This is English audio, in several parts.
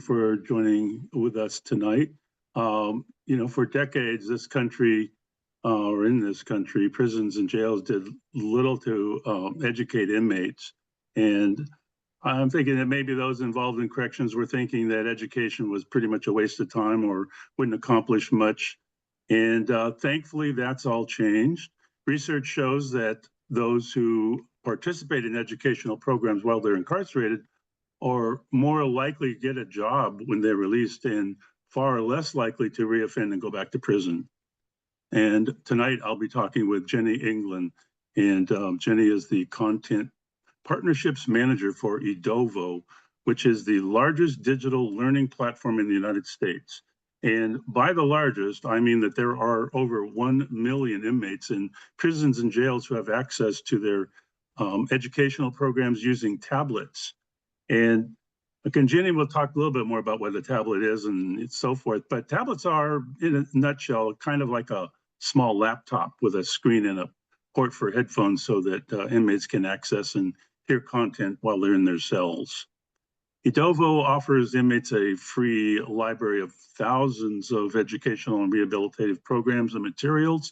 for joining with us tonight. For decades, this country, or in this country, prisons and jails did little to educate inmates. And I'm thinking that maybe those involved in corrections were thinking that education was pretty much a waste of time or wouldn't accomplish much. And thankfully, that's all changed. Research shows that those who participate in educational programs while they're incarcerated are more likely to get a job when they're released and far less likely to reoffend and go back to prison. And tonight I'll be talking with Jenny England, and Jenny is the Content Partnerships Manager for Edovo, which is the largest digital learning platform in the United States. And by the largest, I mean that there are over 1 million inmates in prisons and jails who have access to their educational programs using tablets. And again, Jenny will talk a little bit more about what a tablet is and so forth, but tablets are, in a nutshell, kind of like a small laptop with a screen and a port for headphones so that inmates can access and hear content while they're in their cells. Edovo offers inmates a free library of thousands of educational and rehabilitative programs and materials.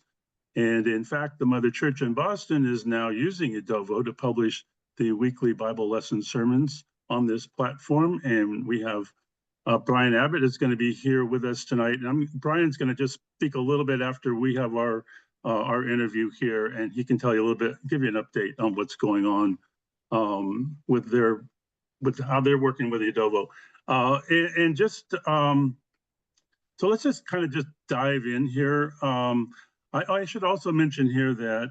And in fact, the Mother Church in Boston is now using Edovo to publish the weekly Bible lesson sermons on this platform. And we have Brian Abbott is going to be here with us tonight. And Brian's going to just speak a little bit after we have our interview here, and he can tell you a little bit, give you an update on what's going on with how they're working with Edovo. So let's just kind of just dive in here. I should also mention here that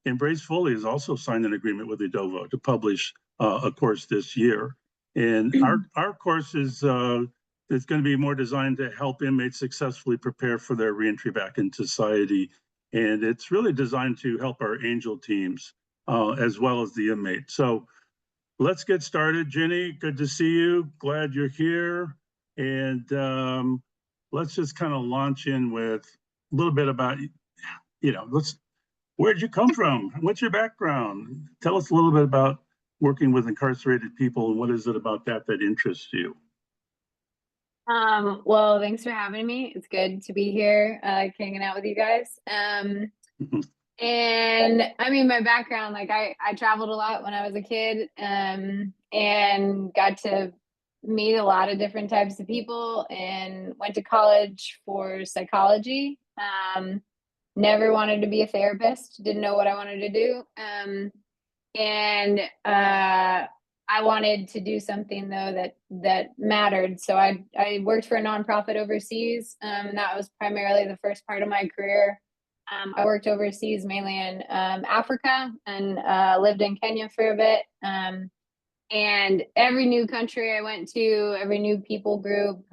Embrace Fully has also signed an agreement with Edovo to publish a course this year. And our course is going to be more designed to help inmates successfully prepare for their reentry back into society. And it's really designed to help our angel teams as well as the inmates. So let's get started. Jenny, good to see you. Glad you're here. And let's just kind of launch in with a little bit about, where'd you come from? What's your background? Tell us a little bit about working with incarcerated people and what is it about that interests you? Well, thanks for having me. It's good to be here, hanging out with you guys. And I mean, my background, like I traveled a lot when I was a kid, and got to meet a lot of different types of people and went to college for psychology. Never wanted to be a therapist, didn't know what I wanted to do. And I wanted to do something though that mattered. So I worked for a nonprofit overseas. And that was primarily the first part of my career. I worked overseas mainly in Africa and lived in Kenya for a bit. And every new country I went to, every new people group,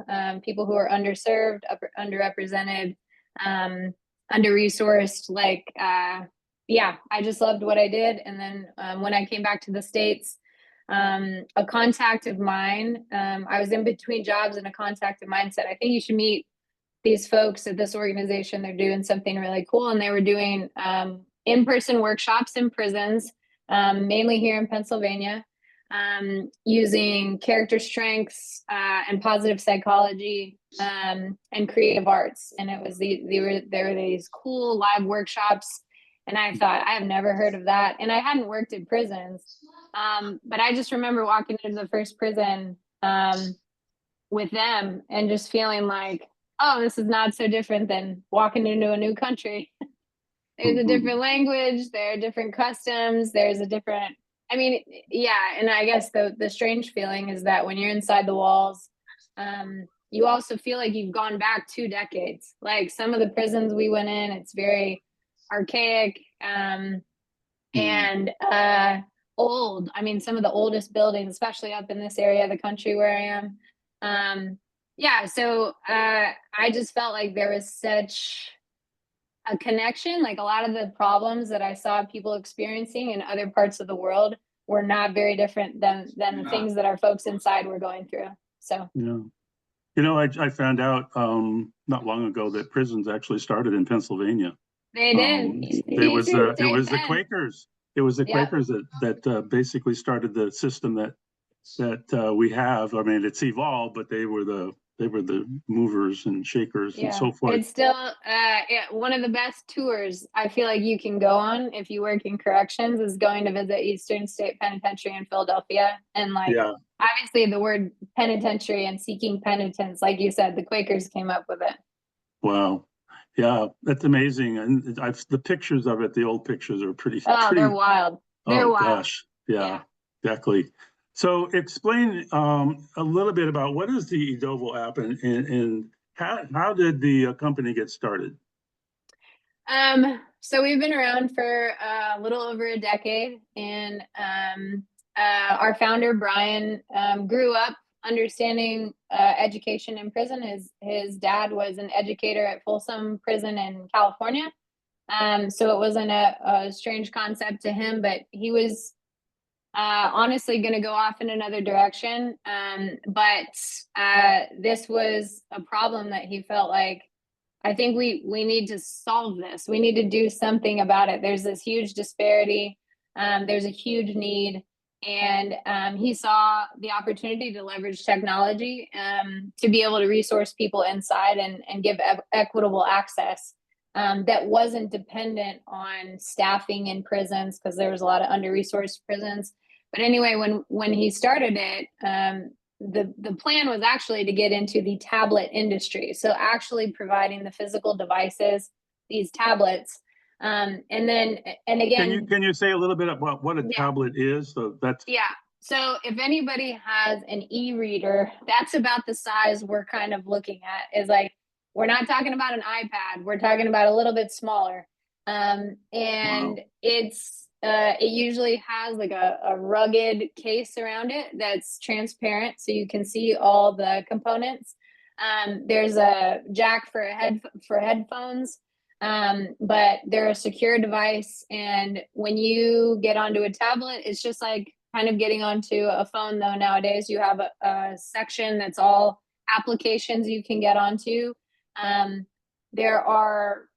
people who are underserved, underrepresented, under-resourced, I just loved what I did. And then when I came back to the States, a contact of mine, I was in between jobs, and a contact of mine said, I think you should meet these folks at this organization. They're doing something really cool. And they were doing in-person workshops in prisons, mainly here in Pennsylvania, using character strengths and positive psychology and creative arts. And it was there were these cool live workshops. And I thought, I have never heard of that. And I hadn't worked in prisons. But I just remember walking into the first prison with them and just feeling like, oh, this is not so different than walking into a new country. There's a different language, there are different customs, there's a different, and I guess the strange feeling is that when you're inside the walls, you also feel like you've gone back 2 decades. Like some of the prisons we went in, it's very archaic and old. I mean, some of the oldest buildings, especially up in this area of the country where I am. So I just felt like there was such a connection. Like a lot of the problems that I saw people experiencing in other parts of the world were not very different than the things that our folks inside were going through. So yeah, I found out not long ago that prisons actually started in Pennsylvania. They did. It was the Quakers. It was the Quakers that basically started the system that that we have. I mean, it's evolved, but they were the movers and shakers and so forth. It's still one of the best tours I feel like you can go on if you work in corrections is going to visit Eastern State Penitentiary in Philadelphia. And like, Yeah. obviously the word penitentiary and seeking penitence, like you said, the Quakers came up with it. Wow. Yeah, that's amazing. And the pictures of it, the old pictures are pretty. They're wild. They're wild. Gosh. Yeah, exactly. So explain a little bit about what is the Edovo app and how did the company get started? So we've been around for a little over a decade, and our founder Brian grew up understanding education in prison. His dad was an educator at Folsom Prison in California, so it wasn't a strange concept to him, but he was honestly going to go off in another direction. But this was a problem that he felt like, I think we need to solve this. We need to do something about it. There's this huge disparity. There's a huge need. And he saw the opportunity to leverage technology to be able to resource people inside and give equitable access that wasn't dependent on staffing in prisons, because there was a lot of under-resourced prisons. But anyway, when he started it, the plan was actually to get into the tablet industry. So actually providing the physical devices, these tablets. And again, can you say a little bit about what a tablet is? So that's. Yeah. So if anybody has an e-reader, that's about the size we're kind of looking at. Is like, we're not talking about an iPad. We're talking about a little bit smaller. And wow. It usually has like a rugged case around it that's transparent, so you can see all the components. There's a jack for headphones, but they're a secure device. And when you get onto a tablet, it's just like kind of getting onto a phone, though. Nowadays, you have a section that's all applications you can get onto. There are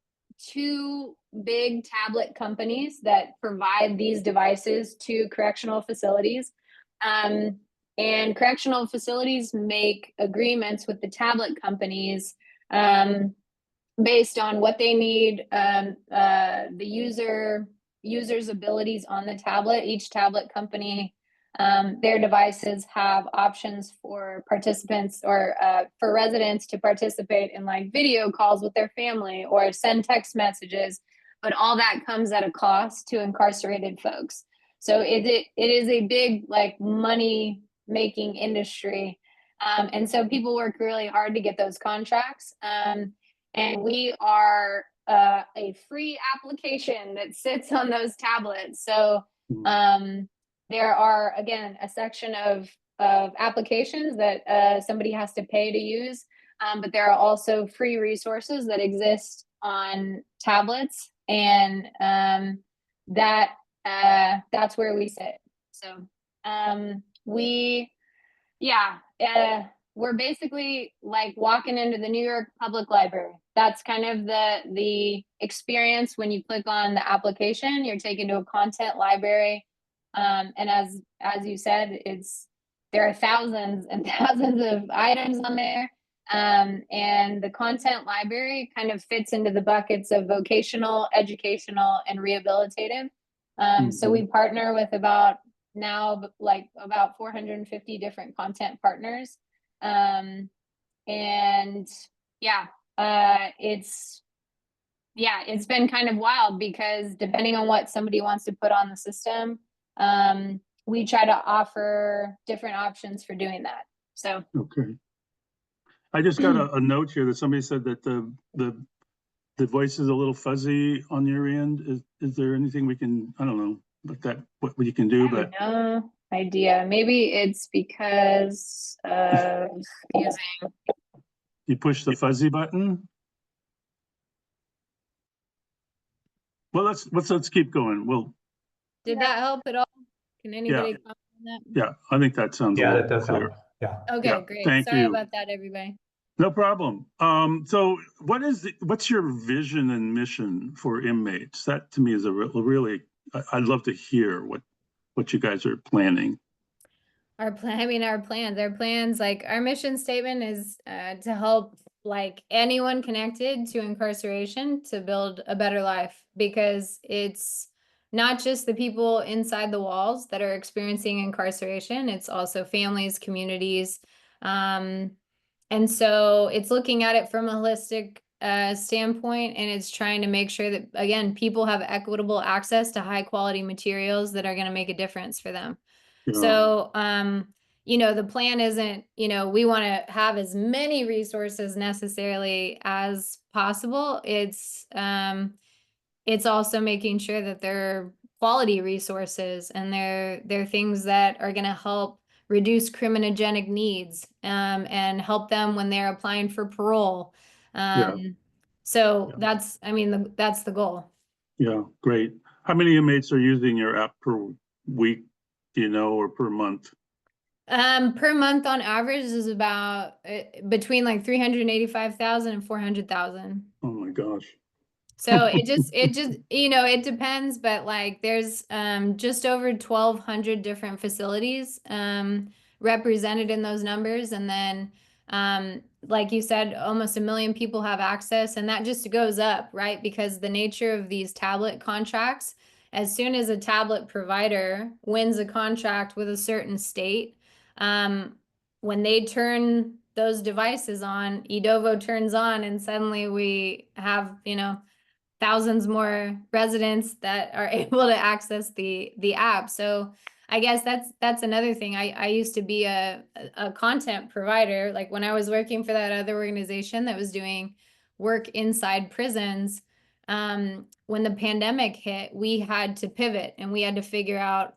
2 big tablet companies that provide these devices to correctional facilities. And correctional facilities make agreements with the tablet companies based on what they need, the user's abilities on the tablet. Each tablet company, their devices have options for participants or for residents to participate in like video calls with their family or send text messages, but all that comes at a cost to incarcerated folks. So it is a big like money making industry. And so people work really hard to get those contracts. And we are a free application that sits on those tablets. So there are, again, a section of applications that somebody has to pay to use, but there are also free resources that exist on tablets, and that's where we sit. So we're basically like walking into the New York Public Library. That's kind of the experience when you click on the application. You're taken to a content library. And as you said, there are thousands and thousands of items on there. And the content library kind of fits into the buckets of vocational, educational, and rehabilitative. So we partner with about 450 different content partners. It's been kind of wild because depending on what somebody wants to put on the system, we try to offer different options for doing that. So okay, I just got a note here that somebody said that the voice is a little fuzzy on your end. Is there anything we can, I don't know, what you can do? But no idea. Maybe it's because of using. You push the fuzzy button. Well, let's keep going. Did that help at all? Can anybody comment on that? Yeah, I think that sounds a little clear. Yeah. Okay, great. Sorry about that, everybody. No problem. So what's your vision and mission for inmates? That to me is a really, I'd love to hear what you guys are planning. Our plan, I mean, our plans, like our mission statement is to help like anyone connected to incarceration to build a better life, because it's not just the people inside the walls that are experiencing incarceration, it's also families, communities. Um, and so it's looking at it from a holistic standpoint, and it's trying to make sure that, again, people have equitable access to high quality materials that are going to make a difference for them. Yeah, So, the plan isn't, we want to have as many resources necessarily as possible. It's also making sure that they're quality resources, and they're things that are going to help reduce criminogenic needs, and help them when they're applying for parole. yeah, So yeah, that's the goal. yeah. Great. How many inmates are using your app per week, do you know, or per month? Per month on average is about between like 385,000 and 400,000. Oh my gosh. So it just, it depends, but like there's just over 1,200 different facilities represented in those numbers. And then like you said, almost 1 million people have access, and that just goes up, right? Because the nature of these tablet contracts, as soon as a tablet provider wins a contract with a certain state, um, when they turn those devices on, Edovo turns on, and suddenly we have, thousands more residents that are able to access the app. So I guess that's another thing. I used to be a content provider. Like when I was working for that other organization that was doing work inside prisons, when the pandemic hit, we had to pivot and we had to figure out,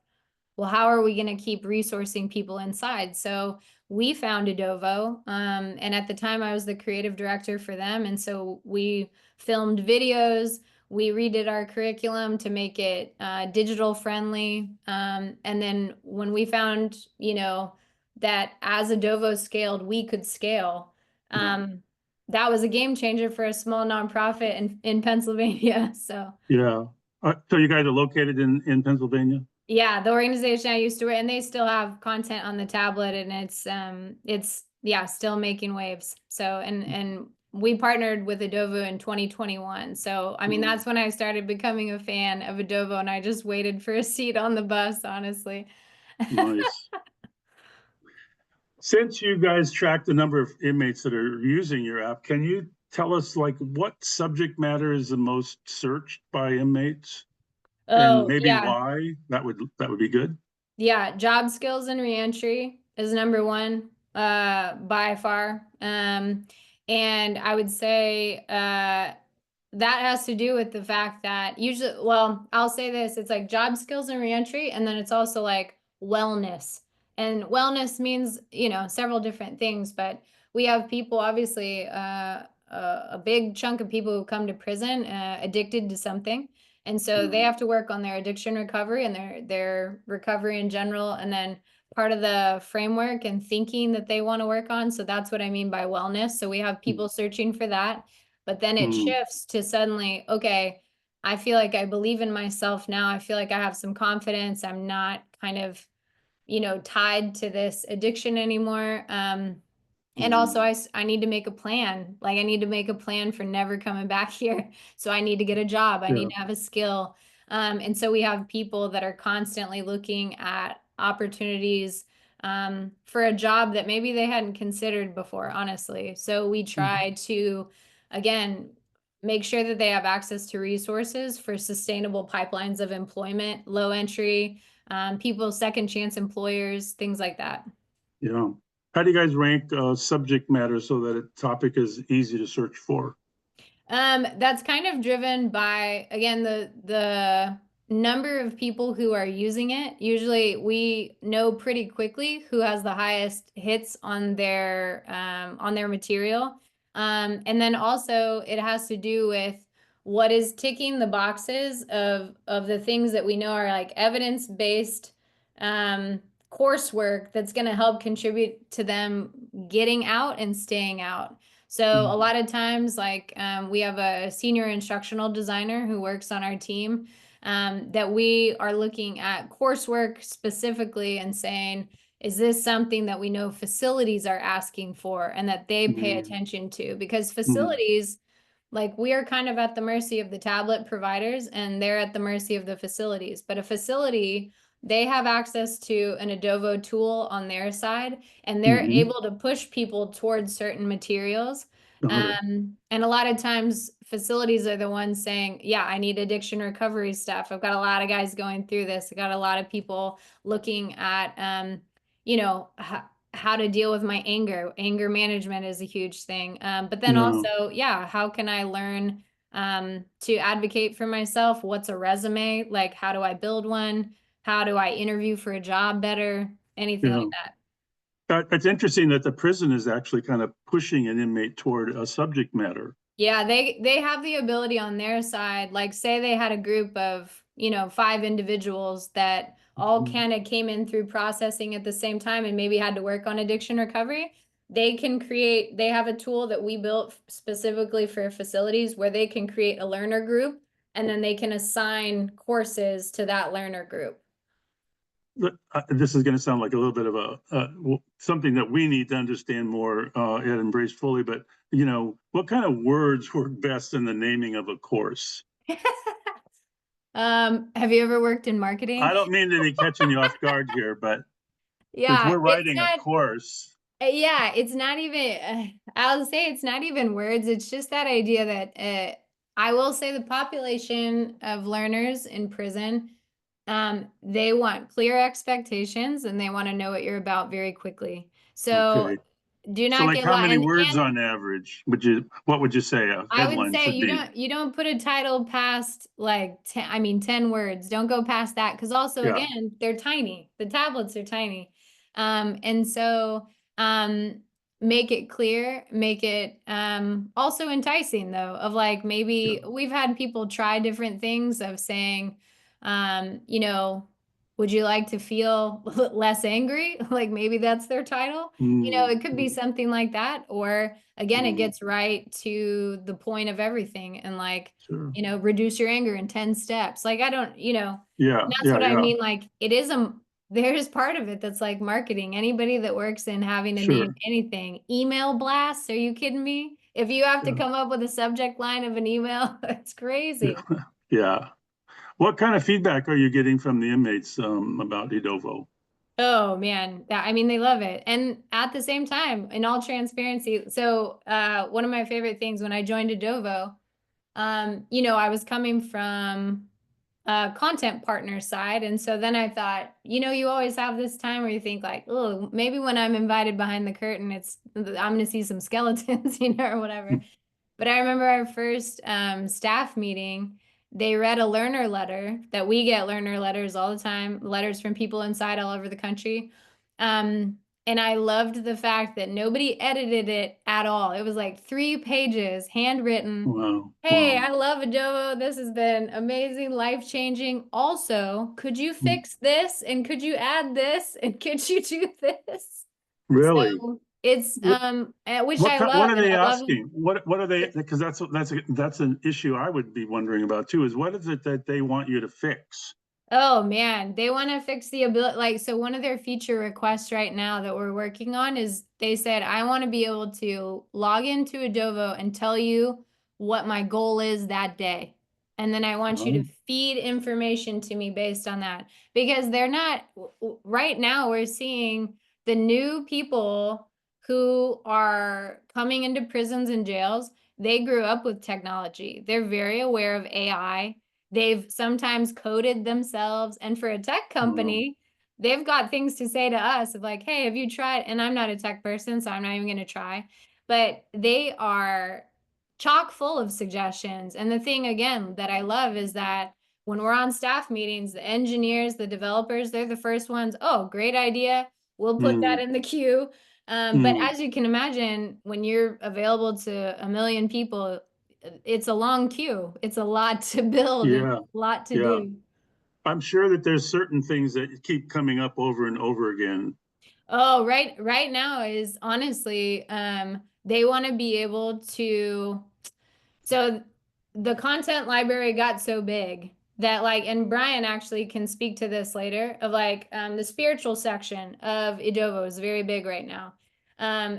well, how are we going to keep resourcing people inside? So we found Edovo, and at the time I was the creative director for them, and so we filmed videos. We redid our curriculum to make it digital friendly, and then when we found, that as Edovo scaled, we could scale. Yeah, Um, that was a game changer for a small nonprofit in Pennsylvania. So. yeah. So you guys are located in Pennsylvania? Yeah, the organization I used to work, and they still have content on the tablet, and it's yeah, still making waves. So and we partnered with Edovo in 2021. So I mean, Mm, that's when I started becoming a fan of Edovo, and I just waited for a seat on the bus, honestly. nice. Since you guys track the number of inmates that are using your app, can you tell us like what subject matter is the most searched by inmates and Oh, maybe yeah. why? That would be good. Yeah, job skills and reentry is number one, by far. And I would say that has to do with the fact that usually, well, I'll say this, it's like job skills and reentry, and then it's also like wellness. And wellness means, several different things, but we have people, obviously, a big chunk of people who come to prison addicted to something. And so they Mm, have to work on their addiction recovery and their recovery in general, and then part of the framework and thinking that they want to work on. So that's what I mean by wellness. So we have mm, people searching for that, but then it mm, shifts to suddenly, okay, I feel like I believe in myself now. I feel like I have some confidence. I'm not kind of, tied to this addiction anymore. And also, mm. I need to make a plan. Like I need to make a plan for never coming back here. So I need to get a job. I need Yeah. to have a skill. And so we have people that are constantly looking at opportunities for a job that maybe they hadn't considered before, honestly. So we Mhm. try to, again, make sure that they have access to resources for sustainable pipelines of employment, low entry, people, second chance employers, things like that. Yeah. How do you guys rank subject matter so that a topic is easy to search for? That's kind of driven by, again, the number of people who are using it. Usually we know pretty quickly who has the highest hits on their material. And then also it has to do with what is ticking the boxes of the things that we know are like evidence-based um coursework that's going to help contribute to them getting out and staying out. So a Mm, lot of times, like we have a senior instructional designer who works on our team, that we are looking at coursework specifically and saying, is this something that we know facilities are asking for and that they pay Mm, attention to? Because mm, facilities, like we are kind of at the mercy of the tablet providers and they're at the mercy of the facilities. But a facility, they have access to an Edovo tool on their side and they're mhm. able to push people towards certain materials. Got it. And a lot of times facilities are the ones saying, yeah, I need addiction recovery stuff. I've got a lot of guys going through this. I got a lot of people looking at, you know, how to deal with my anger. Anger management is a huge thing. But then Yeah, also, yeah, how can I learn to advocate for myself? What's a resume? Like, how do I build one? How do I interview for a job better? Anything yeah. like that. It's interesting that the prison is actually kind of pushing an inmate toward a subject matter. Yeah, they have the ability on their side. Like say they had a group of, you know, 5 individuals that all Mhm. kind of came in through processing at the same time and maybe had to work on addiction recovery. They can create, they have a tool that we built specifically for facilities where they can create a learner group and then they can assign courses to that learner group. This is going to sound like a little bit of something that we need to understand more and embrace fully. But what kind of words work best in the naming of a course? Have you ever worked in I marketing? don't mean to be catching you off guard here, but if Yeah, we're it's writing a not. course, Yeah, it's not even, I'll say it's not even words. It's just that idea that I will say the population of learners in prison, they want clear expectations and they want to know what you're about very quickly. So okay. do So, not like, get how lost. many words And on average what would you say a I would headline say should be? you don't put a title past like 10, I mean 10 words. Don't go past that because also Yeah. again, they're tiny. The tablets are tiny. And so make it clear, make it also enticing though, of like Yeah. maybe we've had people try different things of saying you know, would you like to feel less angry? Like maybe that's their title. You know, Mm, it could be mm, something like that or again, it mm, gets right to the point of everything and like, sure. you know, reduce your anger in 10 steps. Like, I don't, you know, Yeah. that's Yeah. what I Yeah. mean. Like, it is there's part of it that's like marketing. Anybody that works in having to name Sure. anything, email blasts, are you kidding me? If you have to Yeah. come up with a subject line of an email, it's crazy. Yeah. Yeah. What kind of feedback are you getting from the inmates about Edovo? Oh man, I mean they love it. And at the same time, in all transparency, so one of my favorite things when I joined Edovo, you know, I was coming from a content partner side. And so then I thought, you know, you always have this time where you think like, oh, maybe when I'm invited behind the curtain, I'm going to see some skeletons, you know, or whatever. But I remember our first staff meeting, they read a learner letter that we get learner letters all the time, letters from people inside all over the country. And I loved the fact that nobody edited it at all. It was like 3 pages, handwritten. Wow. Hey, Wow. I love Adobo. This has been amazing, life-changing. Also, could you Mm. fix this? And could you add this? And could you do this? Really? So it's which I What love, are and they I love asking? What are they? Because that's an issue I would be wondering about too. Is what is it that they want you to fix? Oh man, they want to fix the ability. Like, so one of their feature requests right now that we're working on is they said, I want to be able to log into Adovo and tell you what my goal is that day. And then I want you to Um, feed information to me based on that. Because they're not, right now, we're seeing the new people who are coming into prisons and jails. They grew up with technology, they're very aware of AI. They've sometimes coded themselves. And for a tech um, company, they've got things to say to us of like, hey, have you tried? And I'm not a tech person, so I'm not even going to try. But they are chock full of suggestions. And the thing, again, that I love is that when we're on staff meetings, the engineers, the developers, they're the first ones. Oh, great idea. We'll put that mm, in the queue. But mm, as you can imagine, when you're available to a million people, it's a long queue. It's a lot to build and yeah. a lot to Yeah. do. I'm sure that there's certain things that keep coming up over and over again. Oh, right now is honestly, they want to be able to, so the content library got so big that like, and Brian actually can speak to this later, of like the spiritual section of Edovo is very big right now.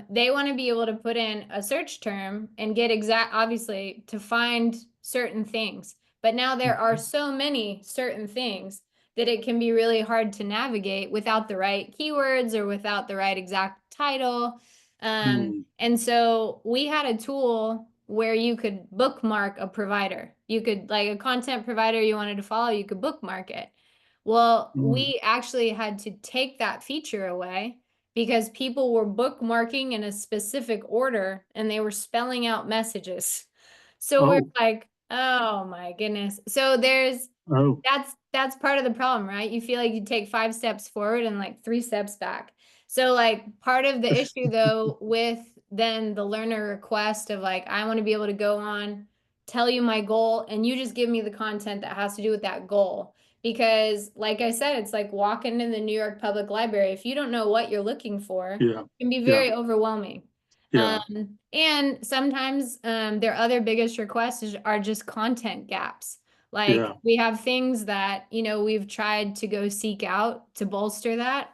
They want to be able to put in a search term and get exact, obviously, to find certain things. But now there are so many certain things that it can be really hard to navigate without the right keywords or without the right exact title. Mm. And so we had a tool where you could bookmark a provider. You could, like a content provider you wanted to follow, you could bookmark it. Well, Mm. we actually had to take that feature away because people were bookmarking in a specific order and they were spelling out messages. So we're Oh, like, oh my goodness. So there's oh, that's part of the problem, right? You feel like you take 5 steps forward and like 3 steps back. So like part of the issue though with then the learner request of like, I want to be able to go on, tell you my goal, and you just give me the content that has to do with that goal. Because like I said, it's like walking in the New York Public Library. If you don't know what you're looking for, yeah, it can be yeah, very overwhelming. yeah, And sometimes their other biggest requests are just content gaps. Like yeah, we have things that, we've tried to go seek out to bolster that.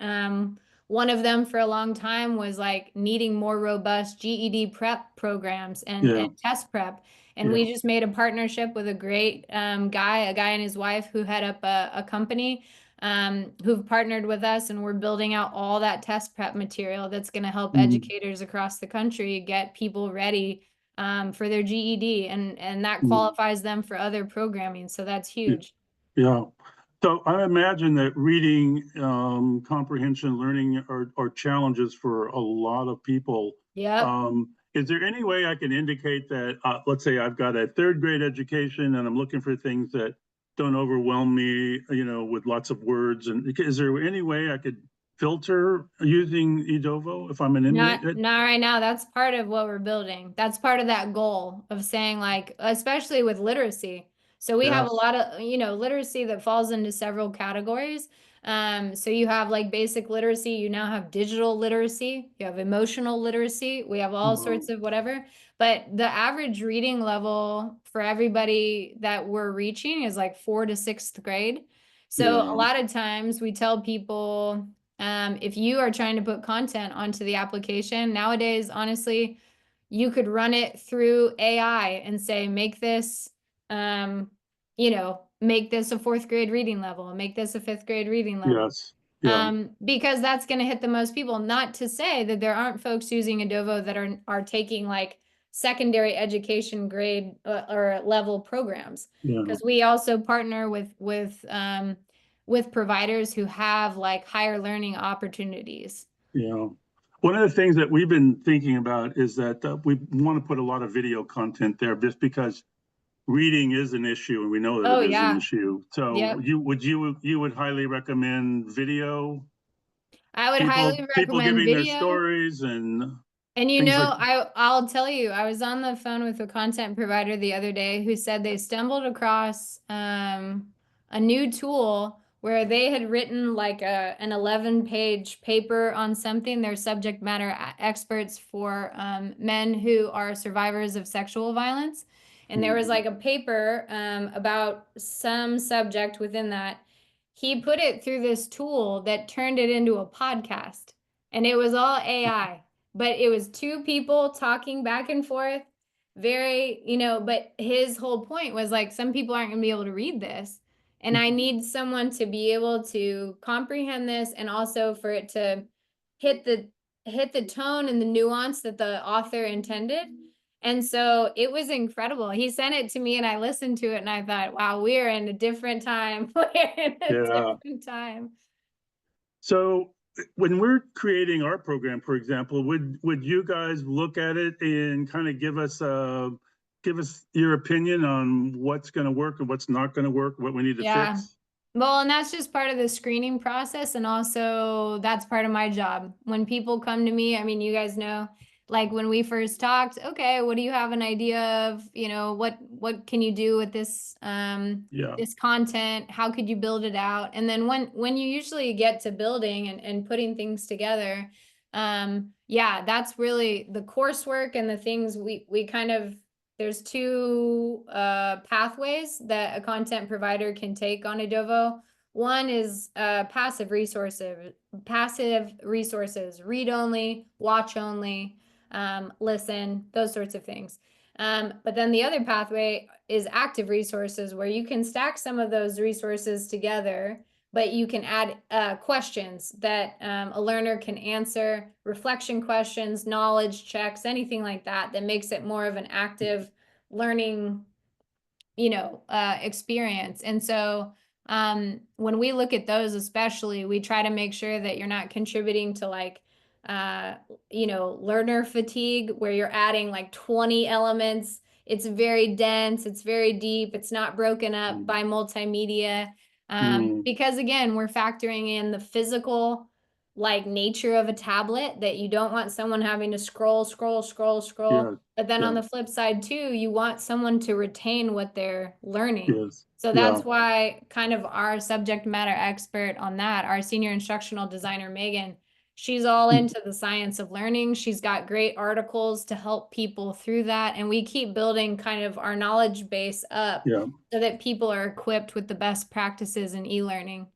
One of them for a long time was like needing more robust GED prep programs yeah, and test prep. And yeah. we just made a partnership with a great a guy and his wife who head up a company who've partnered with us, and we're building out all that test prep material that's going to help Mm. educators across the country get people ready for their GED, and that Mm. qualifies them for other programming. So that's Yeah. huge. Yeah. So I imagine that reading, comprehension, learning are challenges for a lot of people. Yep. Is there any way I can indicate that, let's say I've got a third grade education and I'm looking for things that don't overwhelm me, with lots of words? And is there any way I could filter using Edovo if I'm an inmate? Not right now. That's part of what we're building. That's part of that goal of saying like, especially with literacy. So we have a Yes. lot of, literacy that falls into several categories. So you have like basic literacy, you now have digital literacy, you have emotional literacy, we have all sorts Wow. of whatever. But the average reading level for everybody that we're reaching is like 4th to 6th grade. So a Yeah. lot of times we tell people, if you are trying to put content onto the application nowadays, honestly, you could run it through AI and say, um, make this a 4th grade reading level, make this a 5th grade reading level. Yes. Yeah. Because that's going to hit the most people. Not to say that there aren't folks using Edovo that are taking like secondary education grade or level programs. Yeah. Because we also partner with providers who have like higher learning opportunities. Yeah. One of the things that we've been thinking about is that we want to put a lot of video content there just because reading is an issue and we know that Oh it is an yeah. issue. So Yep. you would highly recommend video, I would highly people recommend giving their video. stories and And things like I'll tell you, I was on the phone with a content provider the other day who said they stumbled across a new tool where they had written like an 11-page paper on something. They're subject matter experts for men who are survivors of sexual violence. And there was Mhm. like a paper about some subject within that. He put it through this tool that turned it into a podcast, and it was all AI, but it was two people talking back and forth. Very, but his whole point was like, some people aren't going to be able to read this. And I need someone to be able to comprehend this and also for it to hit the hit the tone and the nuance that the author intended. And so it was incredible. He sent it to me and I listened to it and I thought, wow, we're in a different time. We're in a Yeah. different time. So when we're creating our program, for example, would you guys look at it and kind of give us your opinion on what's going to work and what's not going to work, what we need to Yeah. fix? Well, and that's just part of the screening process. And also, that's part of my job. When people come to me, I mean, you guys know, like when we first talked, okay, what do you have an idea of? What can you do with Yeah. this content? How could you build it out? And then when you usually get to building and putting things together, yeah, that's really the coursework and the things we kind of there's two pathways that a content provider can take on Edovo. One is passive resources, read only, watch only, listen, those sorts of things. But then the other pathway is active resources, where you can stack some of those resources together, but you can add questions that a learner can answer, reflection questions, knowledge checks, anything like that, that makes it more of an active learning, experience. And so when we look at those, especially, we try to make sure that you're not contributing to like, learner fatigue, where you're adding like 20 elements. It's very dense, it's very deep, it's not broken up by multimedia. Because again, we're factoring in the physical like nature of a tablet, that you don't want someone having to scroll. Yeah. But then on Yeah. the flip side too, you want someone to retain what they're learning. Yes. So Yeah. that's why kind of our subject matter expert on that, our senior instructional designer, Megan, she's all into the science of learning. She's got great articles to help people through that. And we keep building kind of our knowledge base up Yeah. so that people are equipped with the best practices in e-learning.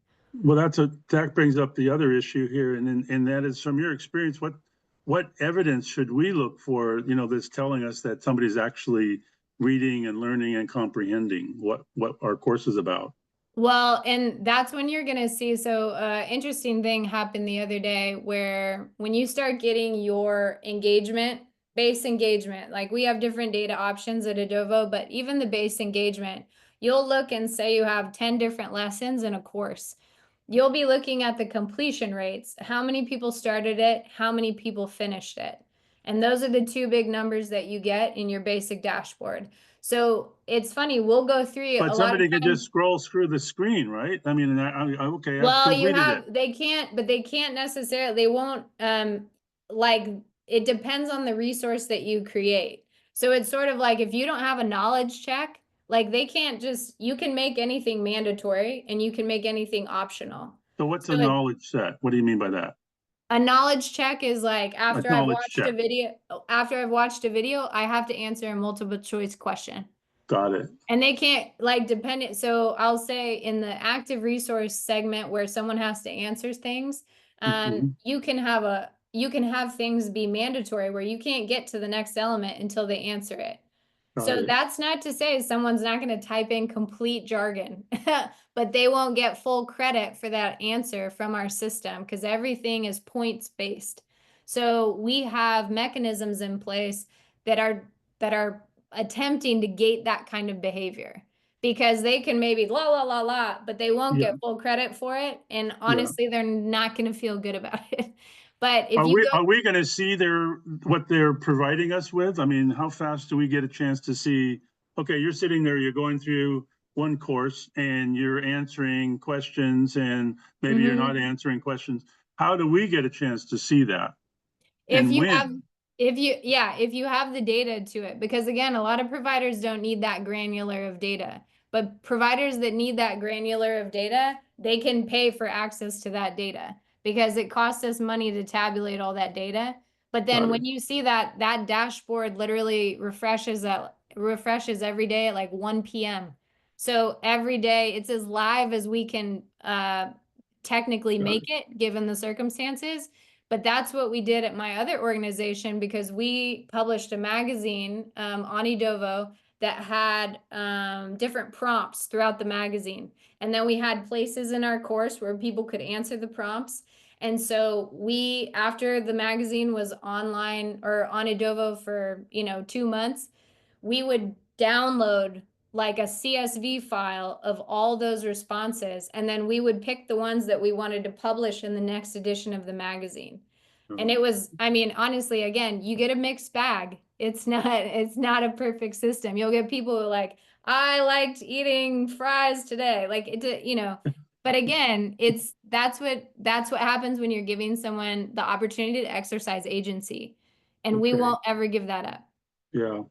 Well, that brings up the other issue here, and that is, from your experience, what evidence should we look for, that's telling us that somebody's actually reading and learning and comprehending what our course is about? Well, and that's when you're going to see. So, interesting thing happened the other day, where when you start getting your base engagement, like we have different data options at Edovo, but even the base engagement, you'll look and say you have 10 different lessons in a course. You'll be looking at the completion rates, how many people started it, how many people finished it. And those are the two big numbers that you get in your basic dashboard. So it's funny, we'll go through But a lot of somebody could times. just scroll through the screen, right? I mean, okay, I've Well, completed it. they can't necessarily, they won't, like, it depends on the resource that you create. So it's sort of like, if you don't have a knowledge check, like they can't just, you can make anything mandatory and you can make anything optional. So what's a So knowledge set? What do you mean by that? a knowledge check is like, A knowledge check. after I've watched a video, I have to answer a multiple choice question. Got it. And they can't like dependent. So I'll say in the active resource segment, where someone has to answer things, Mhm. you can have things be mandatory, where you can't get to the next element until they answer it. Got So it. that's not to say someone's not going to type in complete jargon, but they won't get full credit for that answer from our system, because everything is points based. So we have mechanisms in place that are attempting to gate that kind of behavior, because they can maybe la la la la, but they won't Yeah. get full credit for it. And Yeah. honestly, they're not going to feel good about it. But if Are you we go, are we going to see what they're providing us with? I mean, how fast do we get a chance to see? Okay, you're sitting there, you're going through one course, and you're answering questions, and maybe you're not Mhm. answering questions. How do we get a chance to see that, If and you have, when? if you have the data to it, because again, a lot of providers don't need that granular of data, but providers that need that granular of data, they can pay for access to that data, because it costs us money to tabulate all that data. But then Got it. when you see that dashboard literally refreshes every day at like 1 p.m. So every day it's as live as we can technically Got make it. it given the circumstances. But that's what we did at my other organization, because we published a magazine on Edovo that had different prompts throughout the magazine. And then we had places in our course where people could answer the prompts. And so we, after the magazine was online or on Edovo for, 2 months, we would download like a CSV file of all those responses. And then we would pick the ones that we wanted to publish in the next edition of the magazine. And it was, I mean, honestly, again, you get a mixed bag. It's not a perfect system. You'll get people who are like, I liked eating fries today. Like but again, that's what happens when you're giving someone the opportunity to exercise agency. And we Okay. won't ever give that up. Yeah.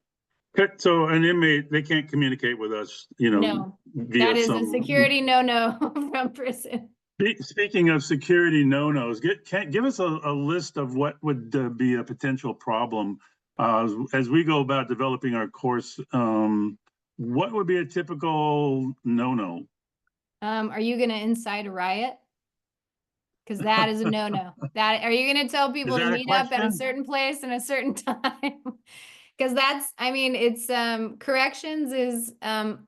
Okay, so an inmate, they can't communicate with us, No, via that is a some. security no-no from prison. Speaking of security no-nos, give us a list of what would be a potential problem As we go about developing our course, what would be a typical no-no? Are you gonna incite a riot? Because that is a no-no. That, are you gonna tell Is people to that a meet up at a question? certain place and a certain time? Because that's, I mean, it's corrections is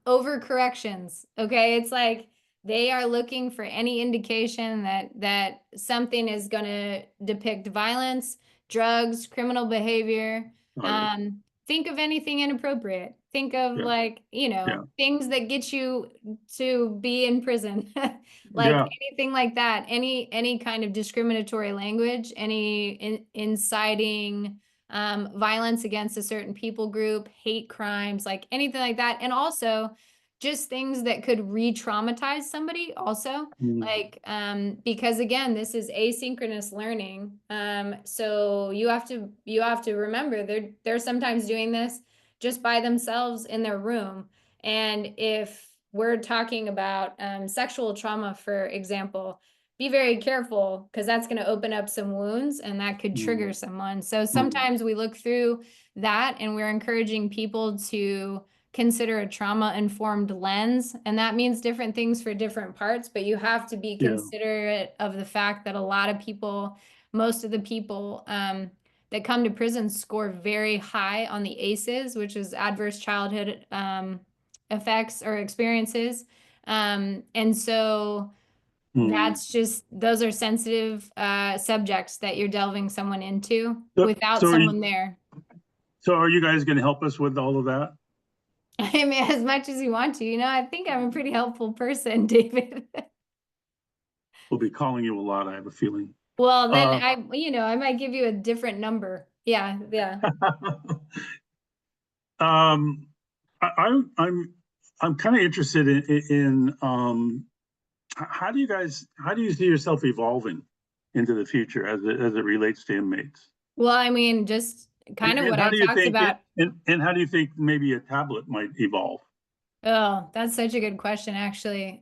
over corrections. Okay. It's like they are looking for any indication that something is gonna depict violence, drugs, criminal behavior. Got it. Think of anything inappropriate. Think of, Yeah, like, yeah, things that get you to be in prison. Like yeah. anything like that, any kind of discriminatory language, any inciting violence against a certain people group, hate crimes, like anything like that. And also just things that could re-traumatize somebody also. Mm, Like, because again, this is asynchronous learning. So you have to remember they're sometimes doing this just by themselves in their room. And if we're talking about sexual trauma, for example, be very careful because that's going to open up some wounds and that could mm, trigger someone. So mm. sometimes we look through that and we're encouraging people to consider a trauma-informed lens. And that means different things for different parts, but you have to be Yeah. considerate of the fact that a lot of people, most of the people that come to prison score very high on the ACEs, which is adverse childhood effects or experiences. And so Mm. that's just, those are sensitive subjects that you're delving someone into So, without so are you, someone there. so are you guys going to help us with all of that? I mean, as much as you want to, I think I'm a pretty helpful person, David. We'll be calling you a lot, I have a feeling. Well, then Uh, I might give you a different number. Yeah, yeah. um, I'm kind of interested in how do you see yourself evolving into the future as it relates to inmates? Well, I mean, just kind of And what how I do you talked think it, about. and how do you think maybe a tablet might evolve? Oh, that's such a good question, actually.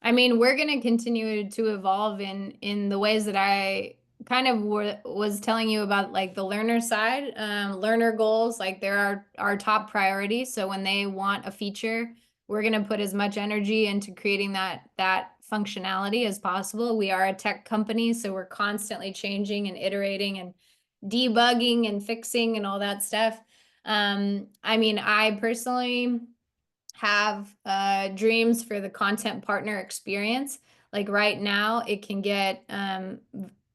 I mean, we're going to continue to evolve in the ways that I kind of was telling you about, like the learner side. Learner goals, like they're our top priority. So when they want a feature, we're going to put as much energy into creating that functionality as possible. We are a tech company, so we're constantly changing and iterating and debugging and fixing and all that stuff. I mean, I personally have dreams for the content partner experience. Like right now, it can get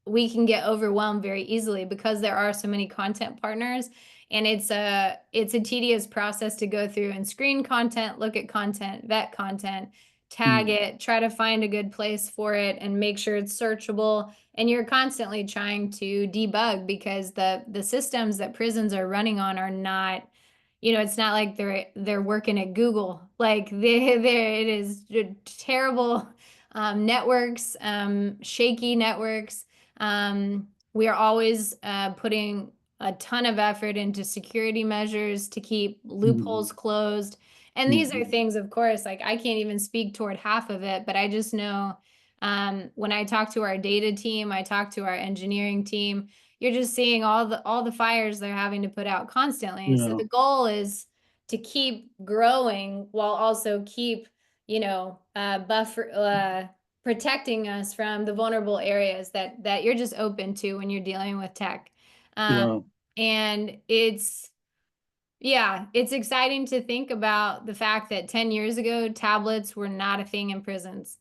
we can get overwhelmed very easily because there are so many content partners, and it's a tedious process to go through and screen content, look at content, vet content, tag Hmm. it, try to find a good place for it, and make sure it's searchable. And you're constantly trying to debug because the systems that prisons are running on are not, it's not like they're working at Google. Like it is terrible networks, shaky networks. We are always putting a ton of effort into security measures to keep Hmm. loopholes closed. And these are Hmm. things, of course, like I can't even speak toward half of it, but I just know when I talk to our data team, I talk to our engineering team, you're just seeing all the fires they're having to put out constantly. So Yeah, the goal is to keep growing while also keep, buffer protecting us from the vulnerable areas that you're just open to when you're dealing with tech. Um, yeah, and it's exciting to think about the fact that 10 years ago, tablets were not a thing in prisons.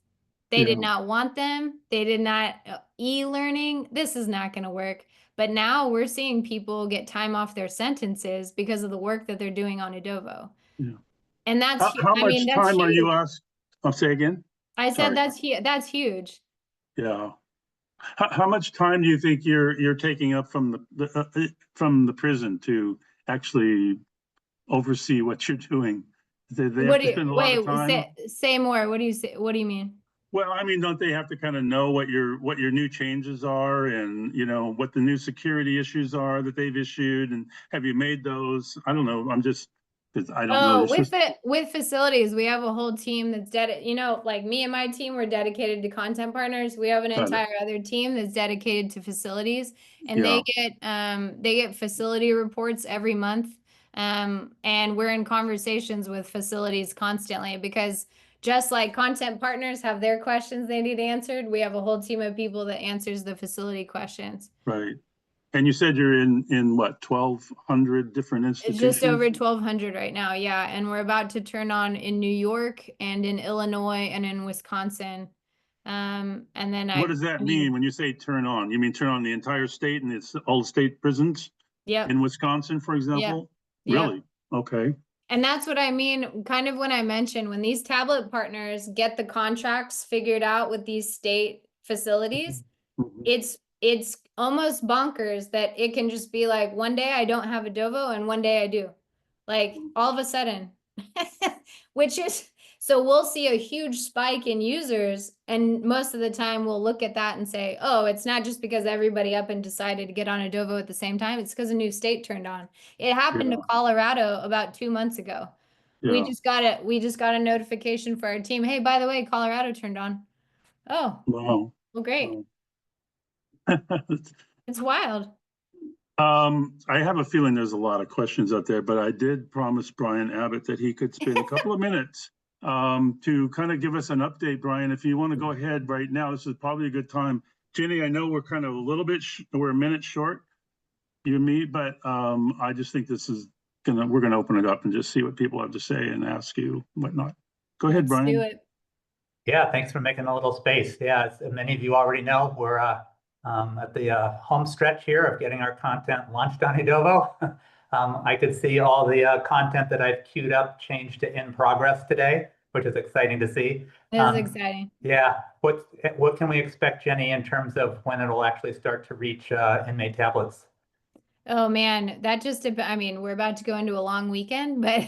They did yeah, not want them. They did not, e-learning. This is not going to work. But now we're seeing people get time off their sentences because of the work that they're doing on Edovo. yeah. And How I mean, much that's time are you huge. asked? I'll say again. I said Sorry. that's huge. Yeah. How much time do you think you're taking up from from the prison to actually oversee what you're doing? They have What do to you, spend a lot of wait, time. say more. What do you say? What do you mean? Well, I mean, don't they have to kind of know what your new changes are, and what the new security issues are that they've issued, and have you made those? I don't know. I'm just Because I don't know Oh, this. with facilities, we have a whole team that's like me and my team, we're dedicated to content partners. We have an Got it. entire other team that's dedicated to facilities, and Yeah, they get facility reports every month. And we're in conversations with facilities constantly because just like content partners have their questions they need answered, we have a whole team of people that answers the facility questions. right. And you said you're in what, 1,200 different It's just institutions? over 1,200 right now, yeah. And we're about to turn on in New York and in Illinois and in Wisconsin. And then What does that mean when you say turn on? You mean turn on the entire state and it's all the state prisons yep, in Wisconsin, for yep, example? yep. Really? Okay. And that's what I mean, kind of when I mentioned when these tablet partners get the contracts figured out with these state facilities, Mhm. it's almost bonkers that it can just be like one day I don't have Edovo and one day I do. Like all of a sudden. Which is so we'll see a huge spike in users, and most of the time we'll look at that and say, oh, it's not just because everybody up and decided to get on Edovo at the same time, it's because a new state turned on. It happened to Yeah, Colorado about 2 months ago. yeah. We just got a notification for our team. Hey, by the way, Colorado turned on. Oh, Wow. well, great. Wow. It's wild. I have a feeling there's a lot of questions out there, but I did promise Brian Abbott that he could spend a couple of minutes to kind of give us an update. Brian, if you want to go ahead right now, this is probably a good time. Jenny, I know we're kind of a little bit, we're a minute short, you and me, but I just think this is we're gonna open it up and just see what people have to say and ask you whatnot. Go ahead, Let's do Brian. it. Yeah, thanks for making a little space. Yeah, as many of you already know, we're at the home stretch here of getting our content launched on Edovo. I could see all the content that I've queued up change to in progress today, which is exciting to see. This is exciting. Yeah, what can we expect, Jenny, in terms of when it'll actually start to reach inmate tablets? Oh man, that just, I mean, we're about to go into a long weekend, but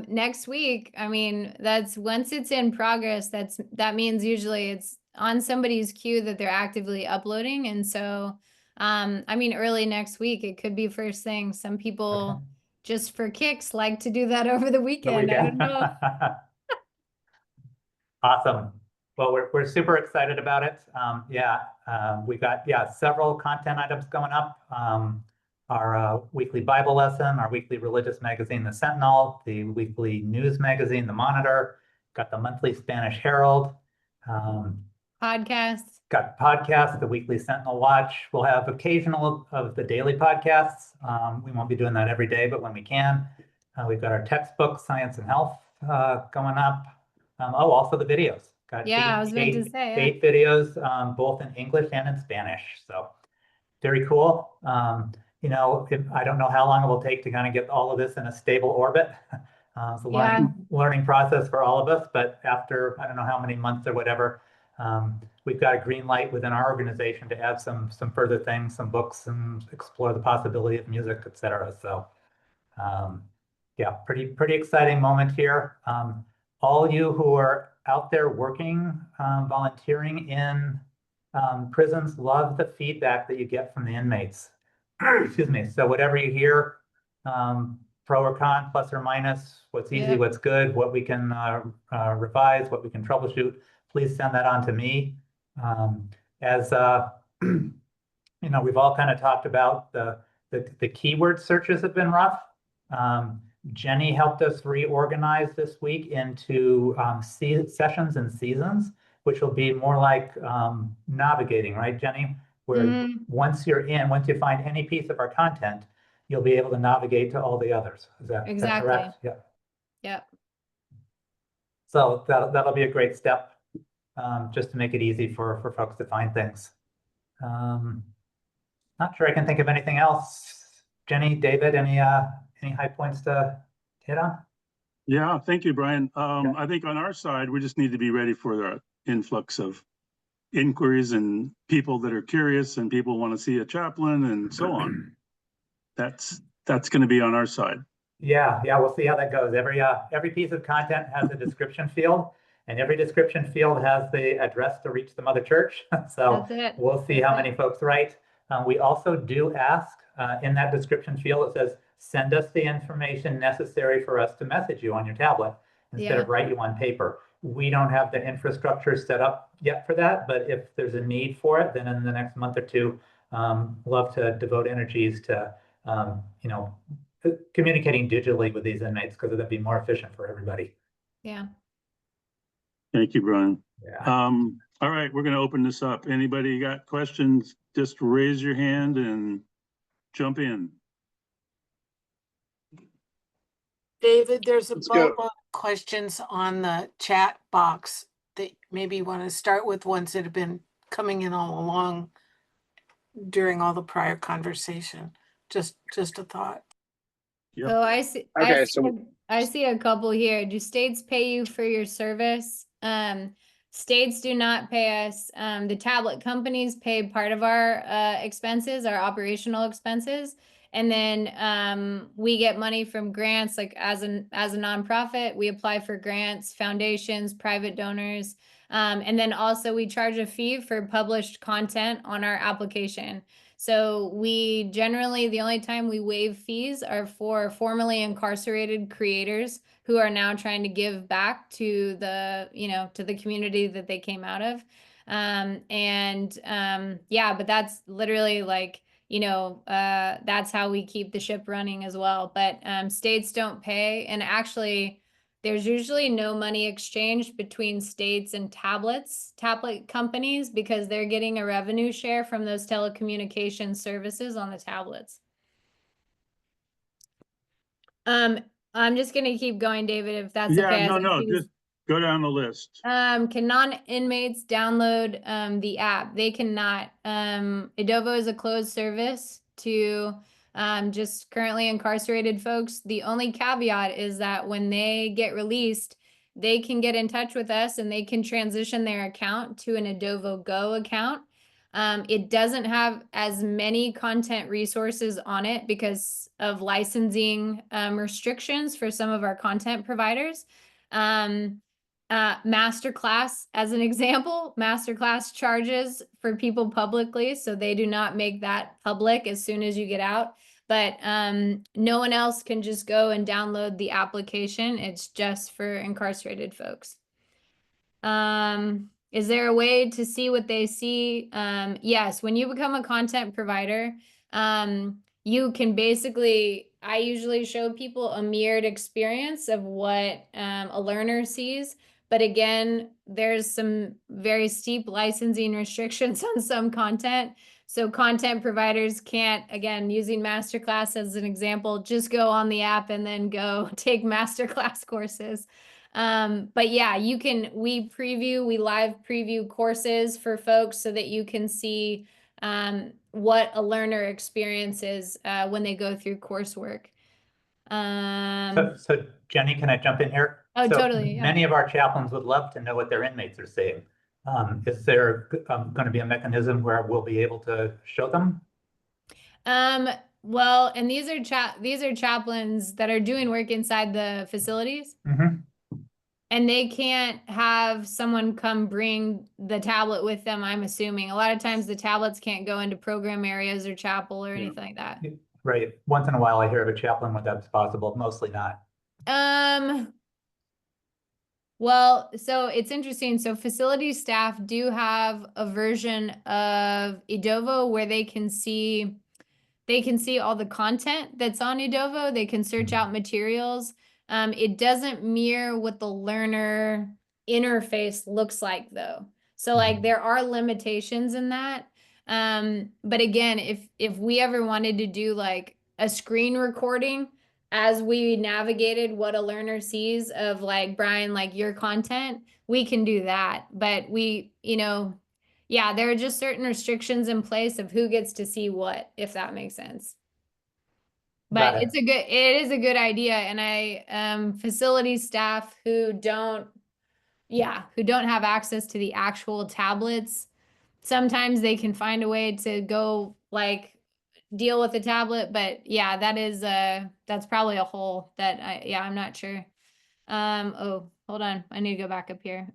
next week, I mean, that's once it's in progress, that means usually it's on somebody's queue that they're actively uploading. And so, I mean, early next week, it could be first thing. Some people Okay. just for kicks like to do that over the The weekend. I don't weekend. know. Awesome. Well, we're super excited about it. We've got several content items going up. Our weekly Bible lesson, our weekly religious magazine, The Sentinel, the weekly news magazine, The Monitor, got the monthly Spanish Herald, Podcasts. got podcasts, the weekly Sentinel Watch. We'll have occasional of the daily podcasts. We won't be doing that every day, but when we can. We've got our textbook, Science and Health, going up. Also the videos. Got Yeah, I was about to say it. 8 videos, both in English and in Spanish. So very cool. I don't know how long it will take to kind of get all of this in a stable orbit. It's a learning process for all of us, but after, I don't know how many months or whatever, we've got a green light within our organization to add some further things, some books, and explore the possibility of music, et cetera. So yeah, pretty exciting moment here. All you who are out there working, volunteering in prisons, love the feedback that you get from the inmates. Excuse me. So whatever you hear, pro or con, plus or minus, what's easy, what's good, what we can revise, what we can troubleshoot, please send that on to me. As we've all kind of talked about the keyword searches have been rough. Jenny helped us reorganize this week into sessions and seasons, which will be more like navigating, right, Jenny? Where once you find any piece of our content, you'll be able to navigate to all the others. Is that correct? Yeah. Yep. So that'll be a great step, just to make it easy for folks to find things. Not sure I can think of anything else. Jenny, David, any high points to hit on? Yeah, thank you, Brian. I think on our side, we just need to be ready for the influx of inquiries and people that are curious and people want to see a chaplain and so on. That's going to be on our side. Yeah, we'll see how that goes. Every piece of content has a description field, and every description field has the address to reach the mother church. So we'll see how many folks write. We also do ask in that description field, it says, send us the information necessary for us to message you on your tablet instead of write you on paper. We don't have the infrastructure set up yet for that, but if there's a need for it, then in the next month or two, love to devote energies to, you know, communicating digitally with these inmates because it'd be more efficient for everybody. Yeah. Thank you, Brian. Yeah. All right, we're going to open this up. Anybody got questions? Just raise your hand and jump in. David, there's a Let's bunch go. of questions on the chat box that maybe you want to start with, ones that have been coming in all along during all the prior conversation. Just a thought. Yep. So I see, Okay, so I see a couple here. Do states pay you for your service? States do not pay us. The tablet companies pay part of our expenses, our operational expenses. And then we get money from grants, like as a nonprofit, we apply for grants, foundations, private donors. And then also we charge a fee for published content on our application. So we generally, the only time we waive fees are for formerly incarcerated creators who are now trying to give back to the, you know, to the community that they came out of. Yeah, but that's literally like, you know, that's how we keep the ship running as well. But states don't pay. And actually, there's usually no money exchanged between states and tablet companies because they're getting a revenue share from those telecommunication services on the tablets. I'm just gonna keep going, David, if that's okay. Yeah, no, just go down the list. Can non-inmates download the app? They cannot. Edovo is a closed service to just currently incarcerated folks. The only caveat is that when they get released, they can get in touch with us and they can transition their account to an Edovo Go account. It doesn't have as many content resources on it because of licensing restrictions for some of our content providers. Masterclass, as an example, Masterclass charges for people publicly, so they do not make that public as soon as you get out. But no one else can just go and download the application. It's just for incarcerated folks. Is there a way to see what they see? Yes, when you become a content provider, you can basically, I usually show people a mirrored experience of what a learner sees. But again, there's some very steep licensing restrictions on some content. So content providers can't, again, using Masterclass as an example, just go on the app and then go take Masterclass courses. But yeah, we live preview courses for folks so that you can see what a learner experiences when they go through coursework. So Jenny, can I jump in here? Oh, So totally. Yeah. Many of our chaplains would love to know what their inmates are saying. Is there going to be a mechanism where we'll be able to show them? Well, and these are chaplains that are doing work inside the facilities. Mm-hmm. And they can't have someone come bring the tablet with them, I'm assuming. A lot of times the tablets can't go into program areas or chapel or anything like that. Right. Once in a while I hear of a chaplain when that's possible, mostly not. Well, so it's interesting. So facility staff do have a version of Edovo where they can see all the content that's on Edovo. They can search out materials. It doesn't mirror what the learner interface looks like though. So like there are limitations in that. But again, if we ever wanted to do like a screen recording as we navigated what a learner sees of like Brian, like your content, we can do that. But yeah, there are just certain restrictions in place of who gets to see what, if that makes sense. But it is a good idea. And facility staff who don't have access to the actual tablets, sometimes they can find a way to go like deal with the tablet. But yeah, that's probably a hole that I'm not sure. Oh, hold on. I need to go back up here.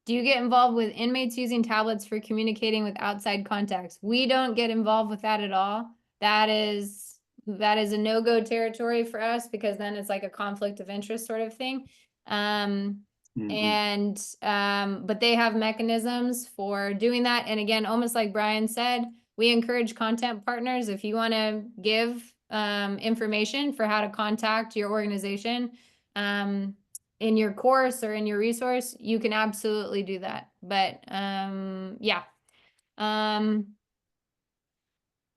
Do Do you get involved with inmates using tablets for communicating with outside contacts? We don't get involved with that at all. That is a no-go territory for us, because then it's like a conflict of interest sort of thing. But they have mechanisms for doing that. And again, almost like Brian said, we encourage content partners. If you want to give information for how to contact your organization in your course or in your resource, you can absolutely do that. But yeah.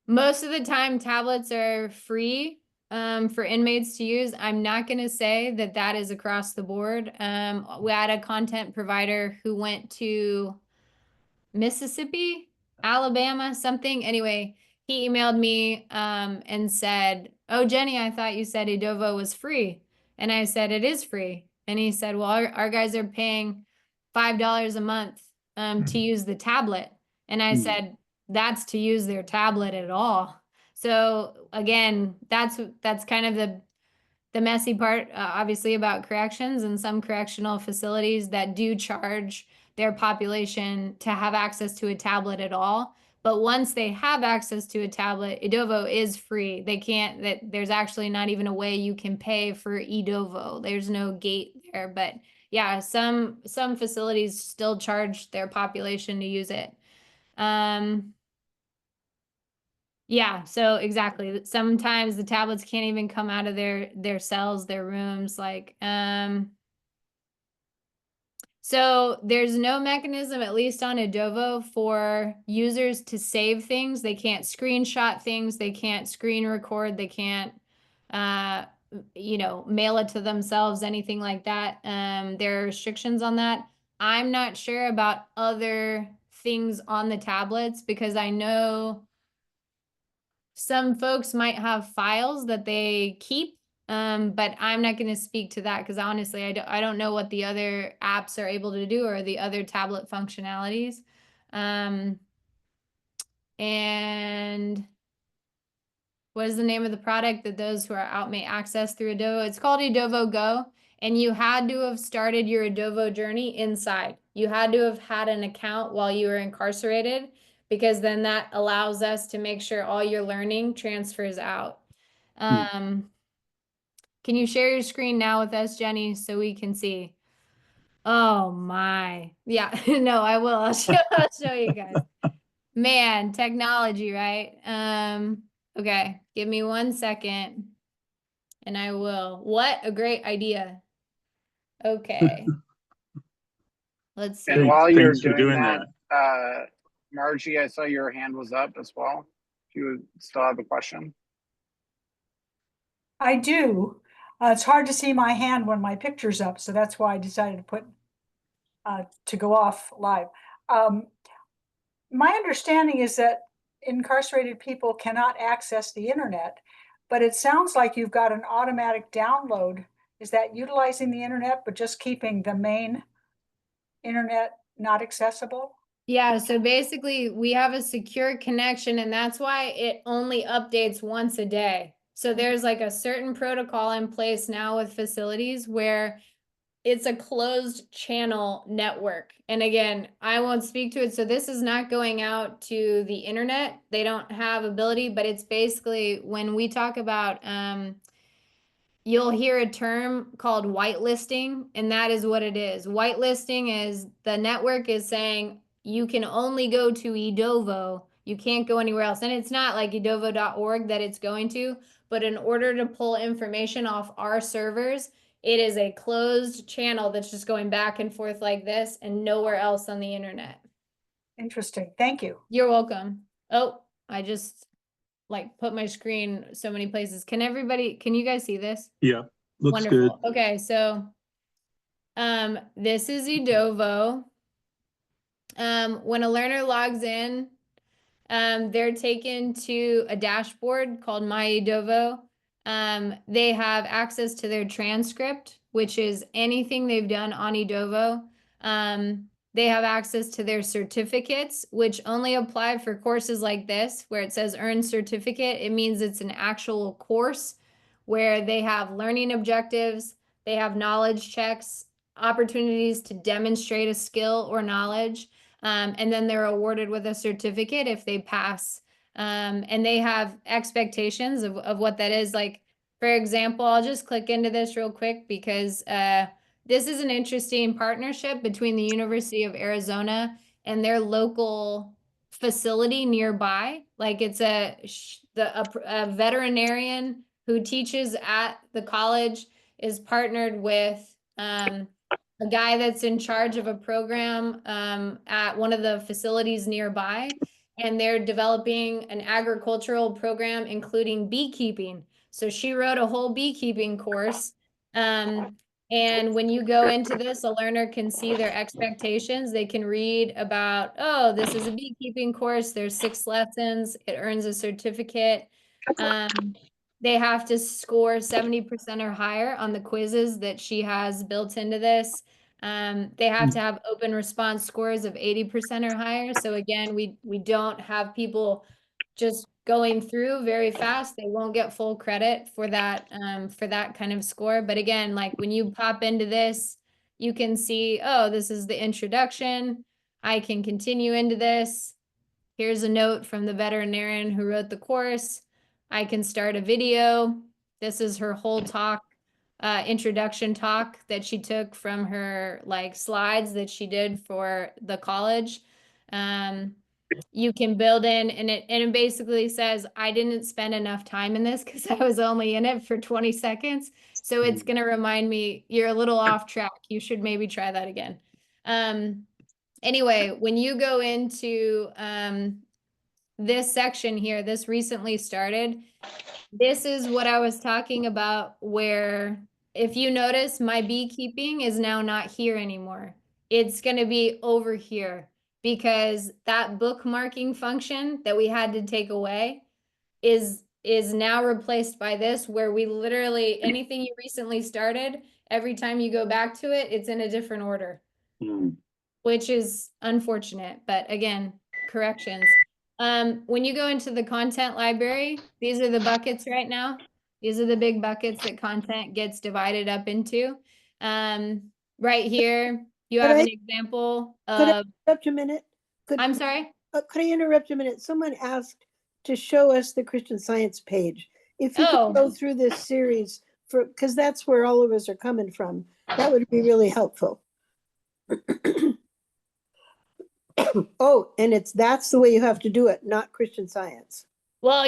Most of the time tablets are free for inmates to use. I'm not going to say that that is across the board. We had a content provider who went to Mississippi, Alabama, something. Anyway, he emailed me and said, "Oh, Jenny, I thought you said Edovo was free." And I said, "It is free." And he said, "Well, our guys are paying $5 a month to use the tablet." And I said, "That's to use their tablet at all." So again, that's kind of the messy part, obviously, about corrections, and some correctional facilities that do charge their population to have access to a tablet at all. But once they have access to a tablet, Edovo is free. There's actually not even a way you can pay for Edovo. There's no gate there. But yeah, some facilities still charge their population to use it. Yeah, so exactly. Sometimes the tablets can't even come out of their cells, their rooms, like so there's no mechanism, at least on Edovo, for users to save things. They can't screenshot things, they can't screen record, they can't mail it to themselves, anything like that. There are restrictions on that. I'm not sure about other things on the tablets, because I know some folks might have files that they keep, but I'm not going to speak to that, because honestly, I don't know what the other apps are able to do, or the other tablet functionalities. And what is the name of the product that those who are out may access through Edovo? It's called Edovo Go, and you had to have started your Edovo journey inside. You had to have had an account while you were incarcerated, because then that allows us to make sure all your learning transfers out. Can you share your screen now with us, Jenny, so we can see? Oh my. Yeah, no, I will. I'll show you guys. Man, technology, right? Okay, give me 1 second and I will. What a great idea. Okay. Let's see. And while you're Thanks for doing that, Margie, I saw your hand was up as well. If you would still have a question. I do. It's hard to see my hand when my picture's up, so that's why I decided to put to go off live. My understanding is that incarcerated people cannot access the internet, but it sounds like you've got an automatic download. Is that utilizing the internet, but just keeping the main internet not accessible? Yeah, so basically we have a secure connection, and that's why it only updates once a day. So there's like a certain protocol in place now with facilities where it's a closed channel network. And again, I won't speak to it. So this is not going out to the internet. They don't have ability, but it's basically when we talk about, you'll hear a term called whitelisting, and that is what it is. Whitelisting is the network is saying you can only go to Edovo. You can't go anywhere else. And it's not like edovo.org that it's going to, but in order to pull information off our servers, it is a closed channel that's just going back and forth like this and nowhere else on the internet. Interesting. Thank you. You're welcome. Oh, I just like put my screen so many places. Can you guys see this? Yeah, looks Wonderful. good. Okay, so this is Edovo. When a learner logs in, they're taken to a dashboard called My Edovo. They have access to their transcript, which is anything they've done on Edovo. They have access to their certificates, which only apply for courses like this, where it says earn certificate. It means it's an actual course where they have learning objectives, they have knowledge checks, opportunities to demonstrate a skill or knowledge. And then they're awarded with a certificate if they pass. And they have expectations of what that is. Like, for example, I'll just click into this real quick because this is an interesting partnership between the University of Arizona and their local facility nearby. Like, it's a veterinarian who teaches at the college is partnered with a guy that's in charge of a program at one of the facilities nearby, and they're developing an agricultural program including beekeeping. So she wrote a whole beekeeping course. And when you go into this, a learner can see their expectations. They can read about, oh, this is a beekeeping course. There's 6 lessons. It earns a certificate. They have to score 70% or higher on the quizzes that she has built into this. They have to have open response scores of 80% or higher. So again, we don't have people just going through very fast. They won't get full credit for that kind of score. But again, like when you pop into this, you can see, oh, this is the introduction. I can continue into this. Here's a note from the veterinarian who wrote the course. I can start a video. This is her whole talk, introduction talk that she took from her like slides that she did for the college. You can build in, and it basically says, I didn't spend enough time in this because I was only in it for 20 seconds. So it's going to remind me, you're a little off track. You should maybe try that again. Anyway, when you go into this section here, this recently started, this is what I was talking about, where if you notice, my beekeeping is now not here anymore. It's going to be over here because that bookmarking function that we had to take away is now replaced by this, where we literally, anything you recently started, every time you go back to it, it's in a different order, which is unfortunate. But again, corrections. When you go into the content library, these are the buckets right now. These are the big buckets that content gets divided up into. Right here, you have an example Could I of, interrupt a minute? I'm sorry? Could I interrupt a minute? Someone asked to show us the Christian Science page. If you could go through this series because that's where all of us are coming from, that would be really helpful. Oh, and that's the way you have to do it, not Christian Science. Well,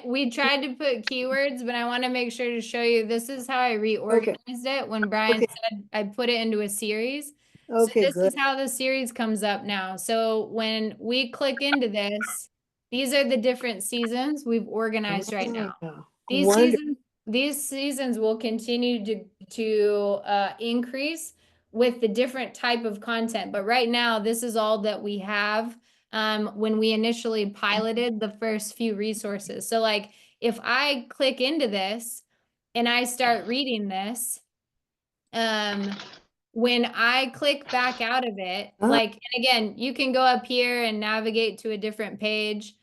we tried to put keywords, but I want to make sure to show you, this is how I reorganized it when Brian said I put it into a series. Okay, so this good. is how the series comes up now. So when we click into this, these are the different seasons we've organized right now. These seasons will continue to increase with the different type of content. But right now, this is all that we have when we initially piloted the first few resources. So like if I click into this and I start reading this, when I click back out of it, like, and again, you can go up here and navigate to a different page,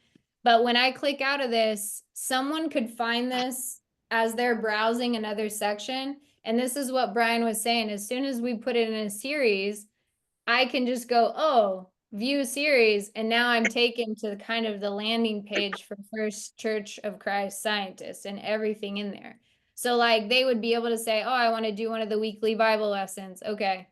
but when I click out of this, someone could find this as they're browsing another section. And this is what Brian was saying. As soon as we put it in a series, I can just go, oh, view series. And now I'm taken to kind of the landing page for First Church of Christ Scientists and everything in there. So like they would be able to say, oh, I want to do one of the weekly Bible lessons. Okay.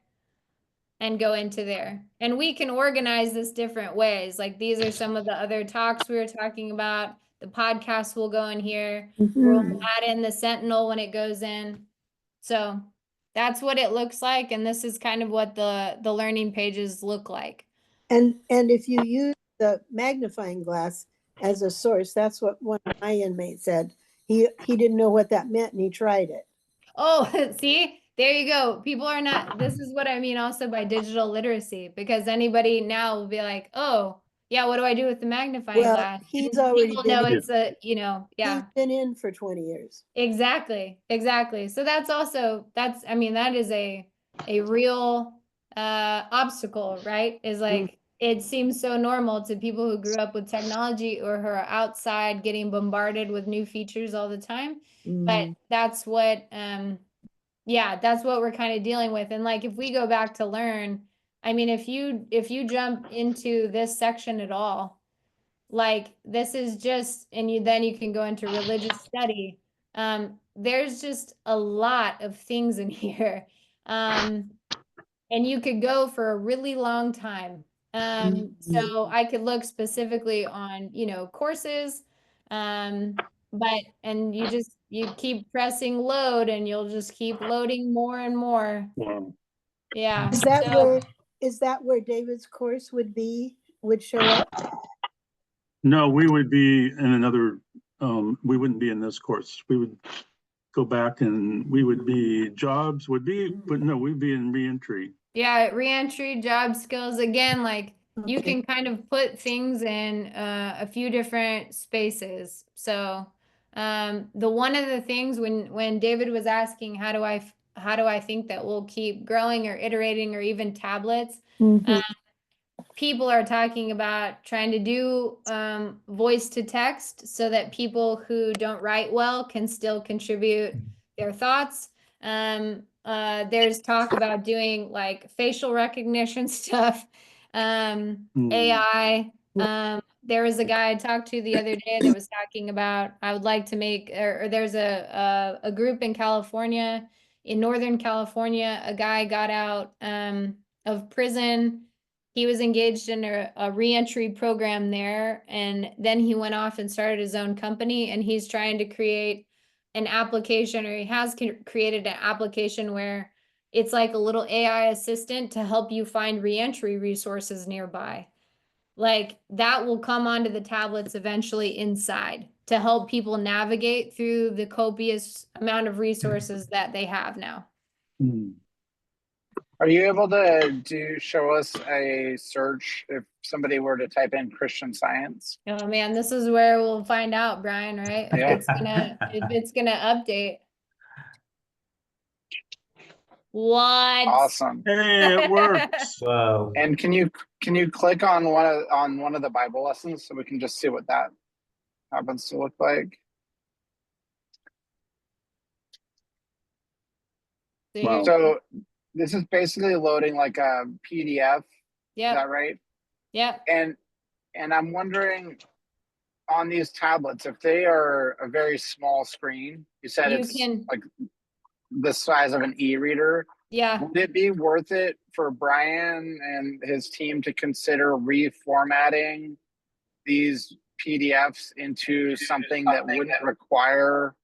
And go into there. And we can organize this different ways. Like these are some of the other talks we were talking about. The podcast will go in here. We'll add in the Sentinel when it goes in. So that's what it looks like. And this is kind of what the learning pages look like. And if you use the magnifying glass as a source, that's what one of my inmates said. He didn't know what that meant and he tried it. Oh, see, there you go. People are not, this is what I mean also by digital literacy, because anybody now will be like, oh, yeah, what do I do with the magnifying glass? He's already people been know in. it's a, yeah. He's been in for 20 years. Exactly. So that's also, I mean, that is a real obstacle, right? Is like, it seems so normal to people who grew up with technology or who are outside getting bombarded with new features all the time. But that's what Yeah, that's what we're kind of dealing with. And like, if we go back to learn, I mean, if you jump into this section at all, like this is just, and then you can go into religious study. There's just a lot of things in here. And you could go for a really long time. So I could look specifically on, courses. And you keep pressing load and you'll just keep loading more and more. Wow. Yeah. Is that So where David's course would show up? No, we would be in another, we wouldn't be in this course. We would go back and we would be, jobs would be, but no, we'd be in reentry. yeah, reentry, job skills, again, like you Okay. can kind of put things in a few different spaces. So the one of the things when David was asking how do I think that we'll keep growing or iterating or even tablets, Mhm. people are talking about trying to do voice to text so that people who don't write well can still contribute their thoughts. There's talk about doing like facial recognition stuff, AI. There was a guy I talked to the other day that was talking about, I would like to make, or there's a group in California, in Northern California, a guy got out of prison. He was engaged in a reentry program there, and then he went off and started his own company, and he's trying to create an application, or he has created an application where it's like a little AI assistant to help you find reentry resources nearby. Like that will come onto the tablets eventually inside to help people navigate through the copious amount of resources that they have now. Hmm. Are you able to show us a search if somebody were to type in Christian Science? Oh man, this is where we'll find out, Brian, right? Yeah. If it's gonna update. What? Awesome. Hey, it works. Whoa. And can you click on one of the Bible lessons so we can just see what that happens to look like? Wow. So this is basically loading like a PDF. Is Yep. that right? Yep. And I'm wondering on these tablets, if they are a very small screen, you said You it's can- like the size of an e-reader. Yeah. Would it be worth it for Brian and his team to consider reformatting these PDFs into something that wouldn't require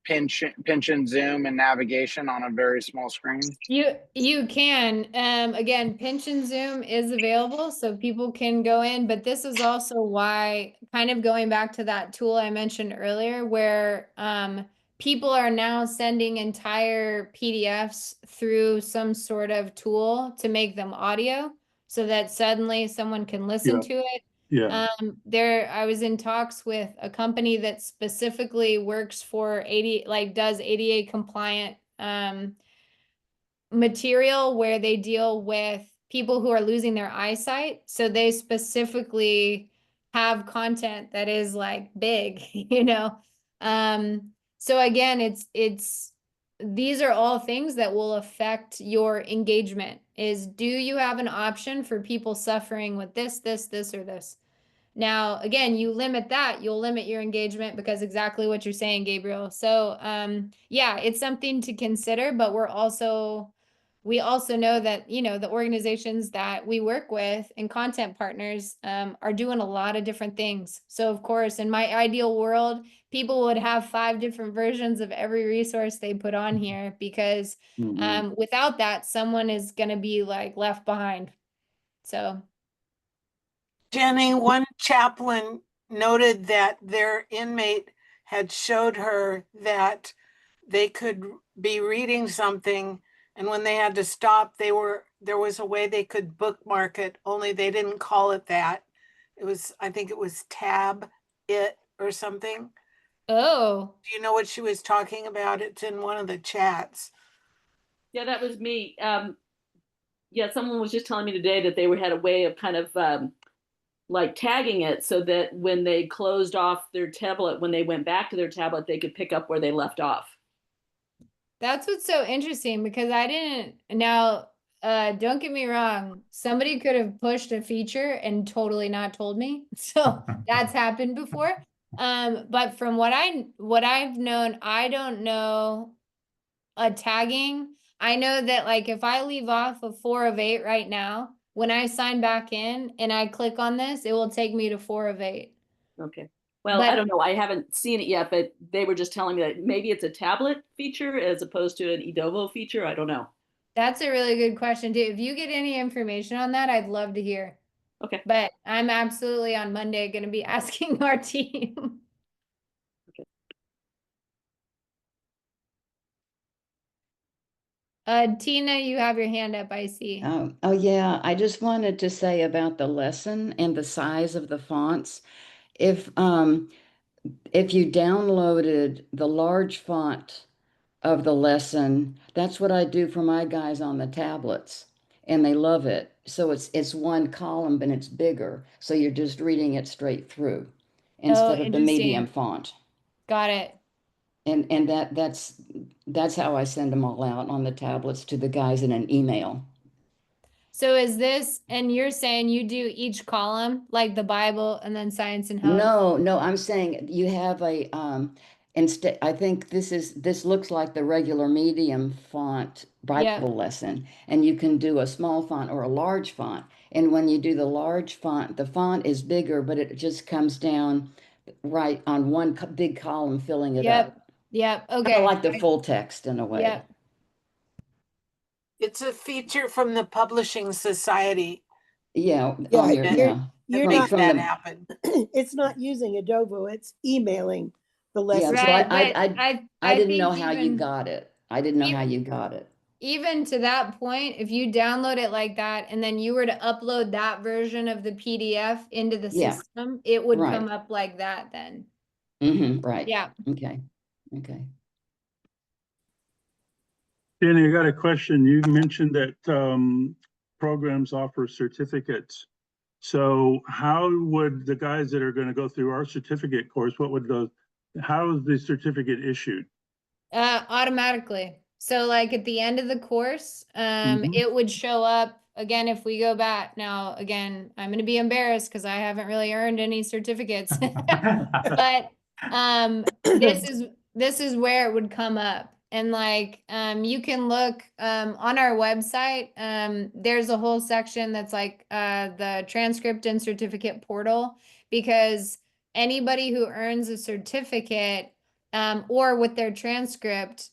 pinch and zoom and navigation on a very small screen? You can. Again, pinch and zoom is available, so people can go in, but this is also why, kind of going back to that tool I mentioned earlier, where people are now sending entire PDFs through some sort of tool to make them audio so that suddenly someone can listen to it. Yeah. I was in talks with a company that specifically works for does ADA compliant material where they deal with people who are losing their eyesight. So they specifically have content that is like big, So again, these are all things that will affect your engagement. Do you have an option for people suffering with this, or this? Now, again, you limit that, you'll limit your engagement because exactly what you're saying, Gabriel. So, yeah, it's something to consider, but we also know that, the organizations that we work with and content partners are doing a lot of different things. So, of course, in my ideal world, people would have 5 different versions of every resource they put on here because without that, someone is going to be like left behind. So. Jenny, one chaplain noted that their inmate had showed her that they could be reading something, and when they had to stop, there was a way they could bookmark it, only they didn't call it that. I think it was tab it or something. Oh. Do you know what she was talking about? It's in one of the chats. Yeah, that was me. Yeah, someone was just telling me today that they had a way of kind of like tagging it so that when they closed off their tablet, when they went back to their tablet, they could pick up where they left off. That's what's so interesting because I didn't now don't get me wrong, somebody could have pushed a feature and totally not told me. So that's happened before. But from what I've known, I don't know a tagging. I know that like if I leave off a 4 of 8 right now, when I sign back in and I click on this, it will take me to 4 of 8. Okay. Well, I But don't know. I haven't seen it yet, but they were just telling me that maybe it's a tablet feature as opposed to an Edovo feature. I don't know. that's a really good question too. If you get any information on that, I'd love to hear. Okay. But I'm absolutely on Monday going to be asking our team. Tina, you have your hand up, I see. Oh, yeah, I just wanted to say about the lesson and the size of the fonts. If you downloaded the large font of the lesson, that's what I do for my guys on the tablets, and they love it. So it's one column and it's bigger, so you're just reading it straight through instead of the medium Interesting. font. Got it. And that's how I send them all out on the tablets to the guys in an email. So is this, and you're saying you do each column, like the Bible and then science and health? No, I'm saying you have a instead. I think this looks like the regular medium font Bible lesson, and you can do a small font or a large font. And when you do the large font, the font is bigger, but it just comes down right on one big column, filling it up. Yep. Kind Okay. of like the full text in a way. Yep. It's a feature from the Publishing Society. Yeah. Yeah, On your, you're- yeah. You're Make not, from that the- happen. it's not using Edovo, it's emailing the Yeah. lesson. So Right. I didn't know think how you got it. I didn't know how you got it. Even to that point, if you download it like that and then you were to upload that version of the PDF into the Yeah. system, it would Right. come up like that then. Right. Yeah. Okay. Danny, I got a question. You mentioned that programs offer certificates. So how would the guys that are going to go through our certificate course, how is the certificate issued? Automatically. So like at the end of the course, Mhm. it would show up again if we go back. Now, again, I'm going to be embarrassed because I haven't really earned any certificates. But this is where it would come up. And like you can look on our website, there's a whole section that's like the transcript and certificate portal, because anybody who earns a certificate or with their transcript,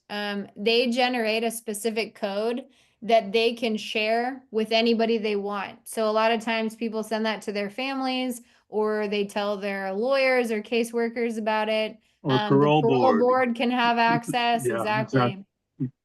they generate a specific code that they can share with anybody they want. So a lot of times people send that to their families, or they tell their lawyers or caseworkers about it. Or The parole parole board. board can have access. Yeah, Exactly.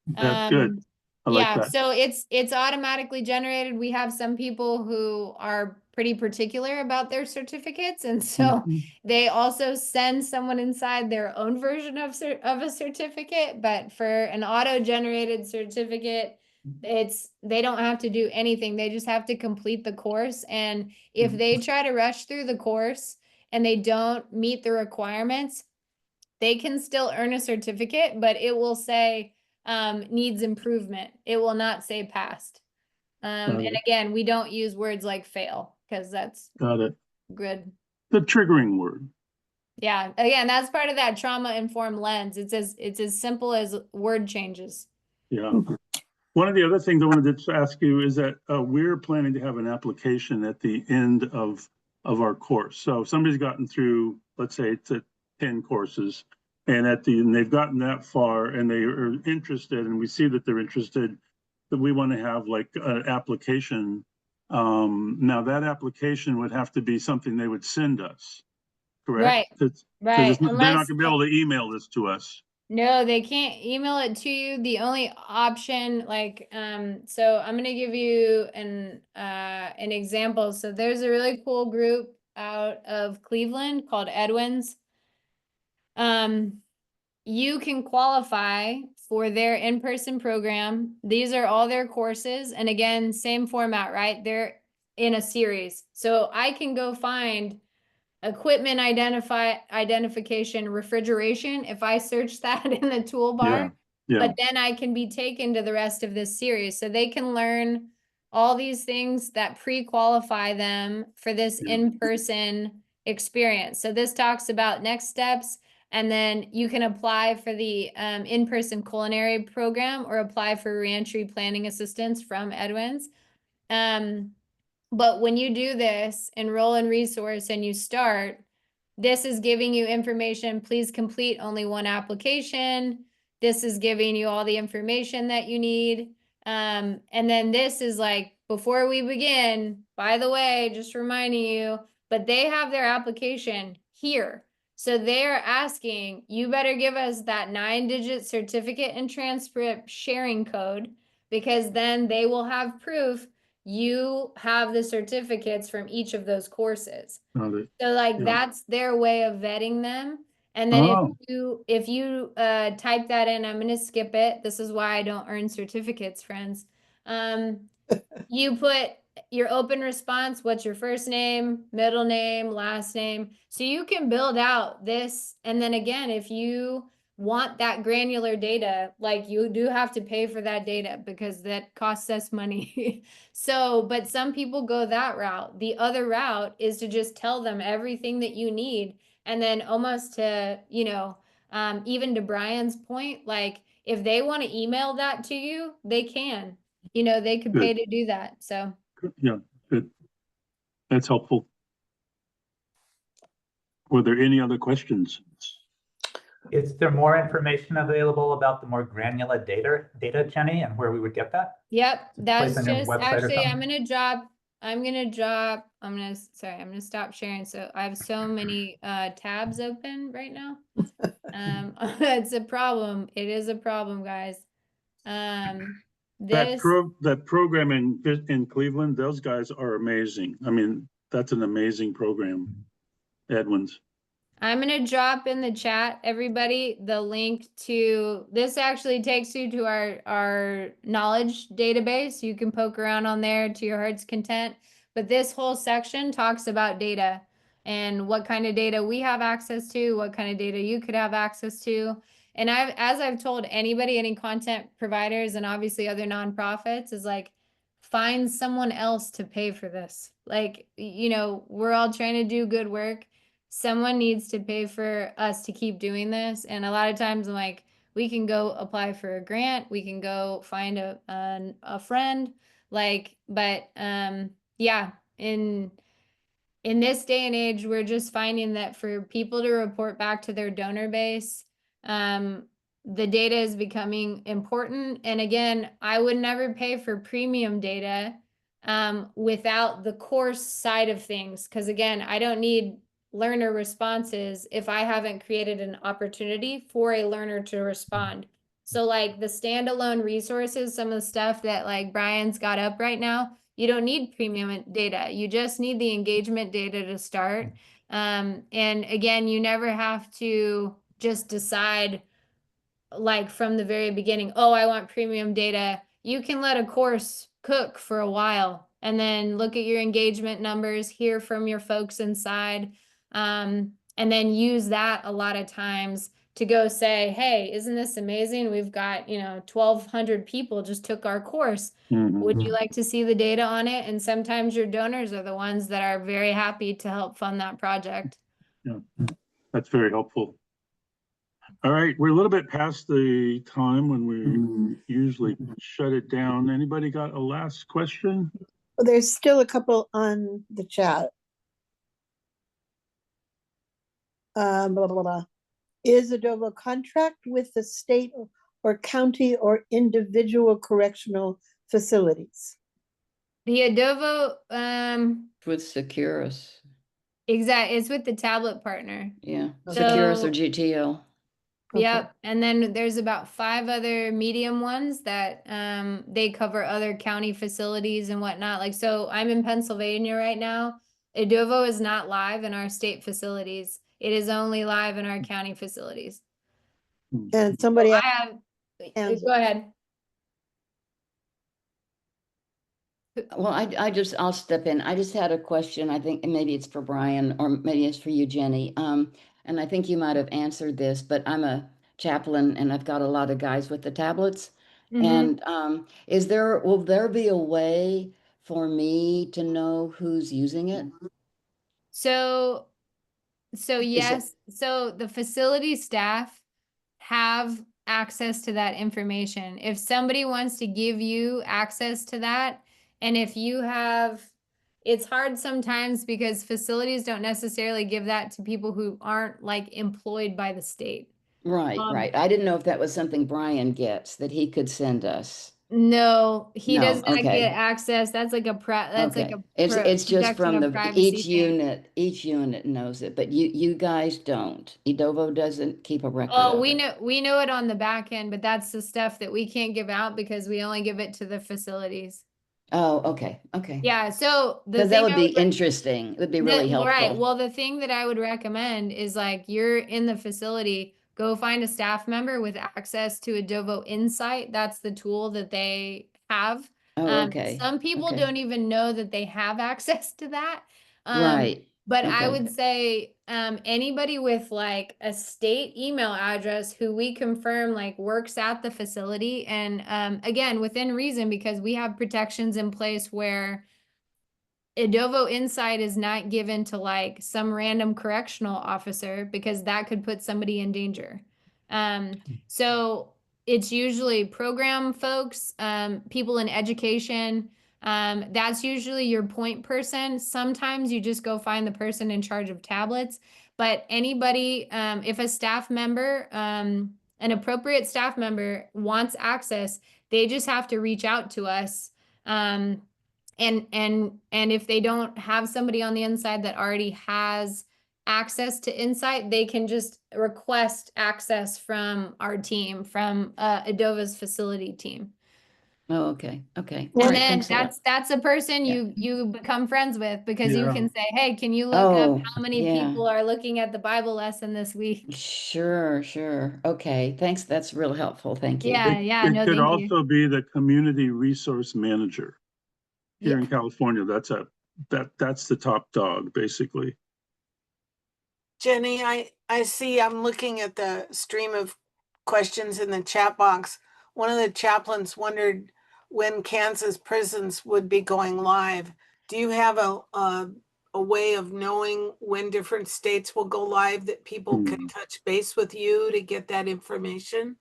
That's good. I like Yeah, that. so it's automatically generated. We have some people who are pretty particular about their certificates, and so Mhm. they also send someone inside their own version of a certificate. But for an auto-generated certificate, they don't have to do anything. They just have to complete the course. And if they try to rush through the course and they don't meet the requirements, they can still earn a certificate, but it will say needs improvement. It will not say passed. And again, we don't use words like fail because that's Got it. good. The triggering word. Yeah, again, that's part of that trauma-informed lens. It's as simple as word changes. Yeah. One of the other things I wanted to ask you is that we're planning to have an application at the end of our course. So if somebody's gotten through, let's say it's 10 courses, and they've gotten that far and they are interested, and we see that they're interested, that we want to have like an application. Now that application would have to be something they would send us, correct? Right. Because they're not going to be able to email this to us. No, they can't email it to you. The only option, like, so I'm gonna give you an example. So there's a really cool group out of Cleveland called Edwin's. You can qualify for their in-person program. These are all their courses, and again, same format, right? They're in a series. So I can go find equipment identification refrigeration. If I search that in the toolbar, Yeah, but then I can be taken to the rest of this series. So they can learn all these things that pre-qualify them for this Yeah. in-person experience. So this talks about next steps, and then you can apply for the in-person culinary program or apply for reentry planning assistance from Edwin's. But when you do this, enroll in resource and you start, this is giving you information. Please complete only one application. This is giving you all the information that you need. And then this is like, before we begin, by the way, just reminding you, but they have their application here. So they're asking, you better give us that 9-digit certificate and transcript sharing code, because then they will have proof you have the certificates from each of those courses. got it. So like Yeah. that's their way of vetting them. And then Oh. if you type that in, I'm gonna skip it. This is why I don't earn certificates, friends. You put your open response, what's your first name, middle name, last name. So you can build out this. And then again, if you want that granular data, like you do have to pay for that data because that costs us money. So, but some people go that route. The other route is to just tell them everything that you need. And then almost to, you know, even to Brian's point, like if they want to email that to you, they can. You know, they could pay Good. to do that. So Yeah, good. That's helpful. Were there any other questions? Is there more information available about the more granular data, Jenny, and where we would get that? yep, that's Place on your just website or actually I'm something? gonna stop sharing. So I have so many tabs open right now. It's a problem. It is a problem, guys. That This program in Cleveland, those guys are amazing. I mean, that's an amazing program, Edwin's. I'm going to drop in the chat, everybody, the link to this actually takes you to our knowledge database. You can poke around on there to your heart's content. But this whole section talks about data and what kind of data we have access to, what kind of data you could have access to. And as I've told anybody, any content providers and obviously other nonprofits, is like, find someone else to pay for this. Like, you know, we're all trying to do good work. Someone needs to pay for us to keep doing this. And a lot of times I'm like, we can go apply for a grant, we can go find a friend, like, but yeah, in this day and age, we're just finding that for people to report back to their donor base, the data is becoming important. And again, I would never pay for premium data without the course side of things. Because again, I don't need learner responses if I haven't created an opportunity for a learner to respond. So like the standalone resources, some of the stuff that like Brian's got up right now, you don't need premium data. You just need the engagement data to start. And again, you never have to just decide like from the very beginning, oh, I want premium data. You can let a course cook for a while and then look at your engagement numbers, hear from your folks inside, and then use that a lot of times to go say, hey, isn't this amazing? We've got, 1,200 people just took our course. Would you like to see the data on it? And sometimes your donors are the ones that are very happy to help fund that project. Yeah, that's very helpful. All right, we're a little bit past the time when we usually shut it down. Anybody got a last question? Well, there's still a couple on the chat. Blah, blah, blah. Is Edovo contract with the state or county or individual correctional facilities? The Edovo, With Securus. it's with the tablet partner. Yeah, Okay. Securus or So- GTL. Yep. And then there's about 5 other medium ones that they cover other county facilities and whatnot. Like, so I'm in Pennsylvania right now. Edovo is not live in our state facilities. It is only live in our county facilities. And somebody I else, have, go ahead. Well, I'll step in. I just had a question. I think maybe it's for Brian or maybe it's for you, Jenny. And I think you might have answered this, but I'm a chaplain, and I've got a lot of guys with the tablets. Mhm. And will there be a way for me to know who's using it? So Is it- yes, so the facility staff have access to that information. If somebody wants to give you access to that, and if you have, it's hard sometimes because facilities don't necessarily give that to people who aren't like employed by the state. Right, Um, right. I didn't know if that was something Brian gets that he could send us. No, he No, does not okay. get access. That's like Okay, it's just protection from of the, privacy thing. each unit knows it, but you guys don't. Edovo doesn't keep a record Oh, of we it. know it on the back end, but that's the stuff that we can't give out because we only give it to the facilities. Oh, okay, okay. Yeah, so the Because that thing would I be would interesting. It would be really right. helpful. Well, the thing that I would recommend is like you're in the facility, go find a staff member with access to Edovo Insight. That's the tool that they have. Oh, okay. Some people Okay. don't even know that they have access to that. Right. But I Okay. would say anybody with like a state email address who we confirm like works at the facility, and again, within reason, because we have protections in place where Edovo Insight is not given to like some random correctional officer because that could put somebody in danger. So it's usually program folks, people in education. That's usually your point person. Sometimes you just go find the person in charge of tablets, but anybody, if a staff member, an appropriate staff member wants access, they just have to reach out to us. And if they don't have somebody on the inside that already has access to Insight, they can just request access from our team, from Edova's facility team. Oh, okay. Okay. All And right. then Thanks a lot. that's a person Yeah. you become friends with because you Yeah. can say, hey, can you look up Oh, how many yeah. people are looking at the Bible lesson this week? Sure, sure. Okay. Thanks. That's real helpful. Thank you. Yeah, It no, could thank you. also be the community resource manager here Yeah. in California. That's the top dog, basically. Jenny, I see, I'm looking at the stream of questions in the chat box. One of the chaplains wondered when Kansas prisons would be going live. Do you have a way of knowing when different states will go live that people can touch base with you to get that information?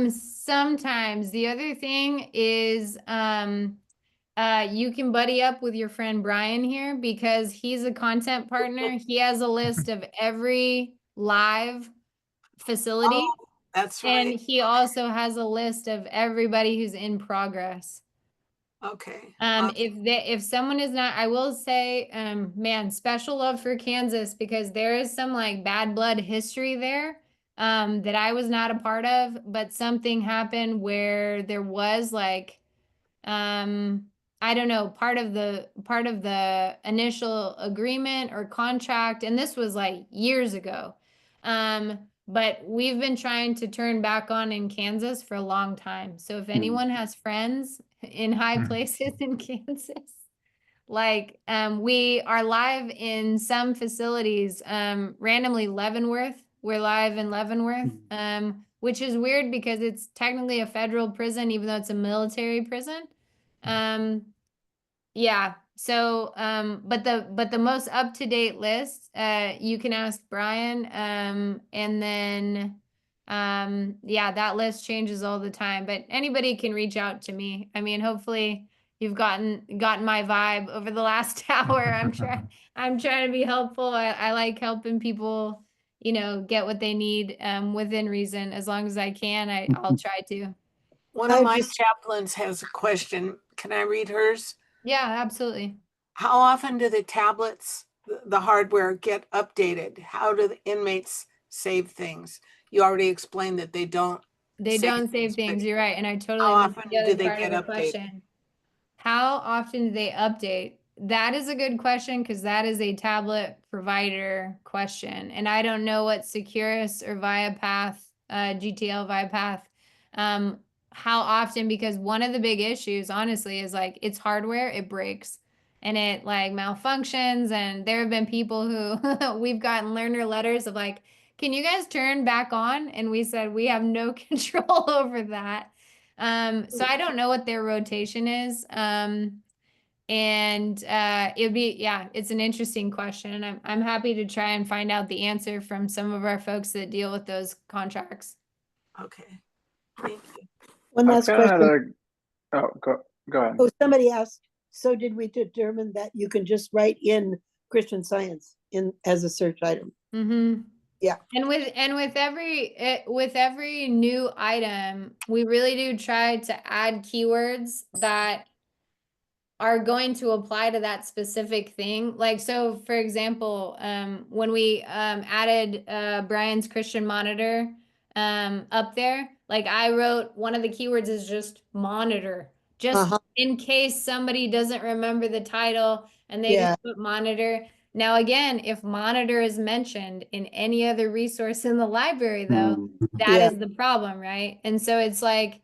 Sometimes. The other thing is, you can buddy up with your friend Brian here because he's a content partner. He has a list of every live facility, Oh, that's and right. he also has a list of everybody who's in progress. Okay. If someone is not, I will say, man, special love for Kansas because there is some like bad blood history there, that I was not a part of, but something happened where there was like, I don't know, part of the initial agreement or contract, and this was like years ago. But we've been trying to turn back on in Kansas for a long time. So if anyone has friends in high places in Kansas, like we are live in some facilities, randomly Leavenworth. We're live in Leavenworth, which is weird because it's technically a federal prison, even though it's a military prison. Yeah. So, but the most up-to-date list, you can ask Brian, and then, yeah, that list changes all the time, but anybody can reach out to me. I mean, hopefully you've gotten my vibe over the last hour. I'm trying to be helpful. I like helping people, get what they need, within reason. As long as I can, I'll try to. One of I my just- chaplains has a question. Can I read hers? Yeah, absolutely. How often do the tablets, the hardware, get updated? How do the inmates save things? You already explained that they don't. They don't save things. You're right. And I totally How missed often the do other they part of get the updated? question. How often do they update? That is a good question because that is a tablet provider question. And I don't know what Securus or Viapath, GTL Viapath, how often, because one of the big issues, honestly, is like it's hardware, it breaks and it like malfunctions. And there have been people who we've gotten learner letters of like, can you guys turn back on? And we said, we have no control over that. So I don't know what their rotation is. And it'd be, yeah, it's an interesting question. And I'm happy to try and find out the answer from some of our folks that deal with those contracts. Okay, thank you. One I've last got question. another. Oh, go ahead. Oh, somebody asked, so did we determine that you can just write in Christian Science in as a search item? Mm-hmm. Yeah. And with every new item, we really do try to add keywords that are going to apply to that specific thing. Like, so for example, when we added Brian's Christian Monitor up there, like I wrote, one of the keywords is just monitor, just in case somebody doesn't remember the title and they Yeah. just put monitor. Now, again, if monitor is mentioned in any other resource in the library, though, that Yeah. is the problem, right? And so it's like,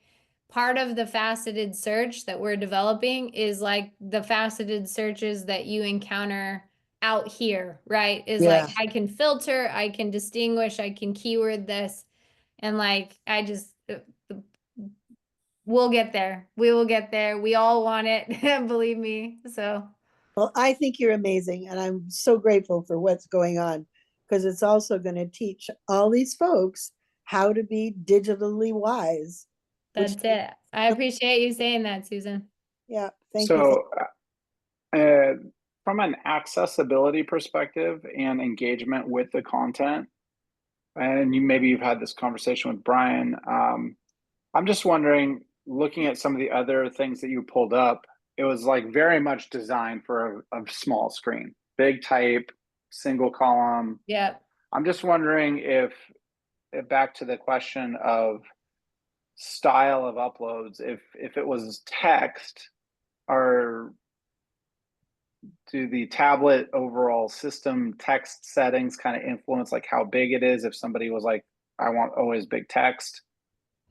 part of the faceted search that we're developing is like the faceted searches that you encounter out here, right? Is like, I can filter, I can distinguish, I can keyword this. And like, I just, we'll get there. We will get there. We all want it, believe me. So. Well, I think you're amazing, and I'm so grateful for what's going on, because it's also going to teach all these folks how to be digitally wise. That's it. I appreciate you saying that, Susan. Yeah, thank you. So, from an accessibility perspective and engagement with the content, and you've had this conversation with Brian, I'm just wondering, looking at some of the other things that you pulled up, it was like very much designed for a small screen, big type, single column. Yeah. I'm just wondering if back to the question of style of uploads, if it was text, or do the tablet overall system text settings kind of influence like how big it is? If somebody was like, I want always big text,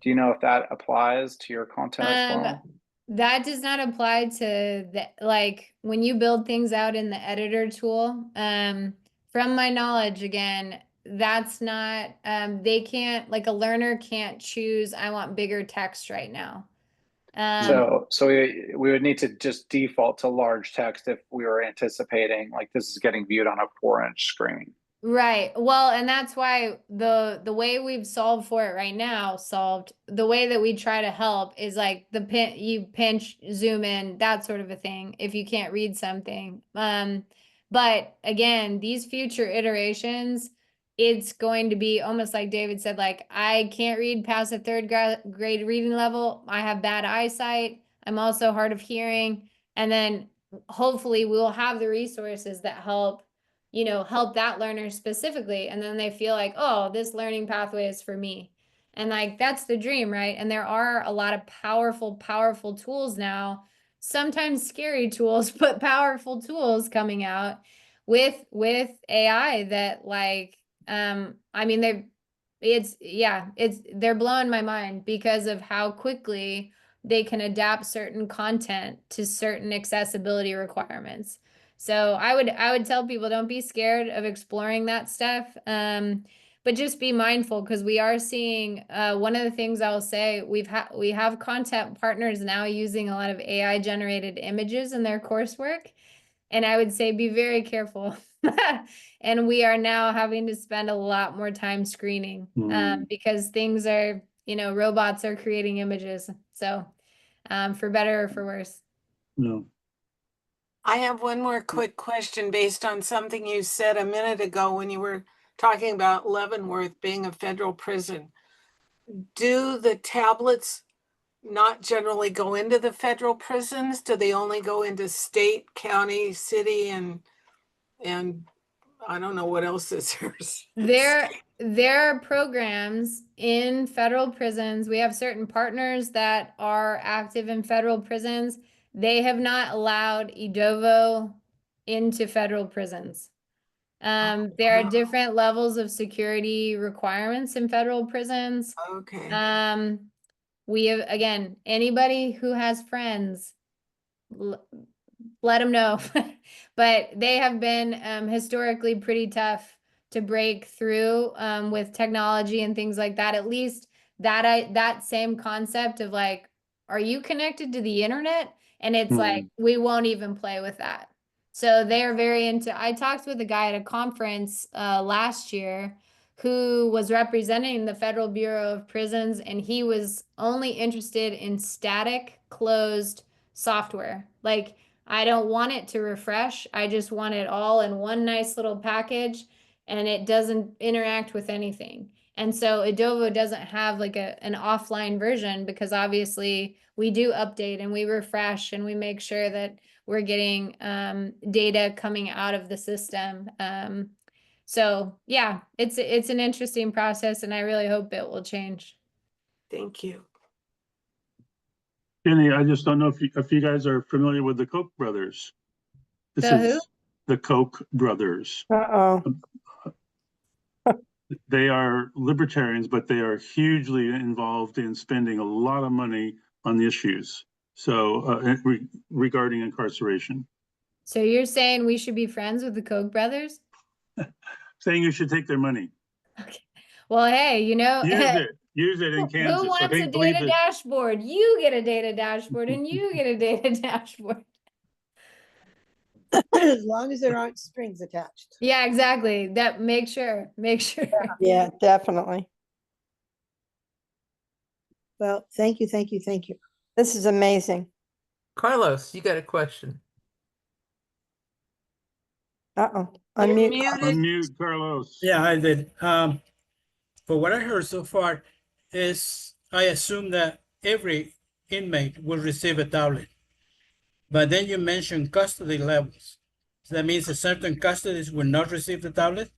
do you know if that applies to your content as well? That does not apply to the, like when you build things out in the editor tool. From my knowledge, again, that's not, they can't, like a learner can't choose, I want bigger text right now. So we would need to just default to large text if we were anticipating like this is getting viewed on a 4-inch screen. Right. Well, and that's why the way we've solved for it right now, the way that we try to help is like you pinch, zoom in, that sort of a thing, if you can't read something. But again, these future iterations, it's going to be almost like David said, like, I can't read past a third grade reading level. I have bad eyesight. I'm also hard of hearing. And then hopefully we'll have the resources that help that learner specifically. And then they feel like, oh, this learning pathway is for me. And like, that's the dream, right? And there are a lot of powerful, powerful tools now, sometimes scary tools, but powerful tools coming out with AI that like, I mean, they're blowing my mind because of how quickly they can adapt certain content to certain accessibility requirements. So I would tell people, don't be scared of exploring that stuff. But just be mindful, because we are seeing one of the things I'll say, we have content partners now using a lot of AI generated images in their coursework. And I would say be very careful. And we are now having to spend a lot more time screening because things are, robots are creating images. So for better or for worse. No. I have one more quick question based on something you said a minute ago when you were talking about Leavenworth being a federal prison. Do the tablets not generally go into the federal prisons? Do they only go into state, county, city, and I don't know what else is there? There are programs in federal prisons. We have certain partners that are active in federal prisons. They have not allowed Edovo into federal prisons. There are different levels of security requirements in federal prisons. Okay. We have, again, anybody who has friends, let them know. But they have been historically pretty tough to break through with technology and things like that. At least that same concept of like, are you connected to the internet? And it's like, we won't even play with that. So they're very into, I talked with a guy at a conference last year who was representing the Federal Bureau of Prisons, and he was only interested in static closed software. Like, I don't want it to refresh. I just want it all in one nice little package, and it doesn't interact with anything. And so Edovo doesn't have like an offline version, because obviously we do update and we refresh and we make sure that we're getting data coming out of the system. So yeah, it's an interesting process, and I really hope it will change. Thank you. Jenny, I just don't know if you guys are familiar with the Koch brothers. This The is who? the Koch brothers. Uh-oh. They are libertarians, but they are hugely involved in spending a lot of money on the issues. So regarding incarceration. So you're saying we should be friends with the Koch brothers? Saying you should take their money. Okay. Well, hey, you know, Use it in Kansas. who wants a data dashboard? You get a data dashboard, and you get a data dashboard. As long as there aren't strings attached. Yeah, exactly. That make sure. Yeah, definitely. Well, thank you. This is amazing. Carlos, you got a question. Uh-oh. You're Unmute. muted. Unmute Carlos. Yeah, I did. For what I heard so far is I assume that every inmate will receive a tablet. But then you mentioned custody levels. So that means that certain custodies will not receive the tablet?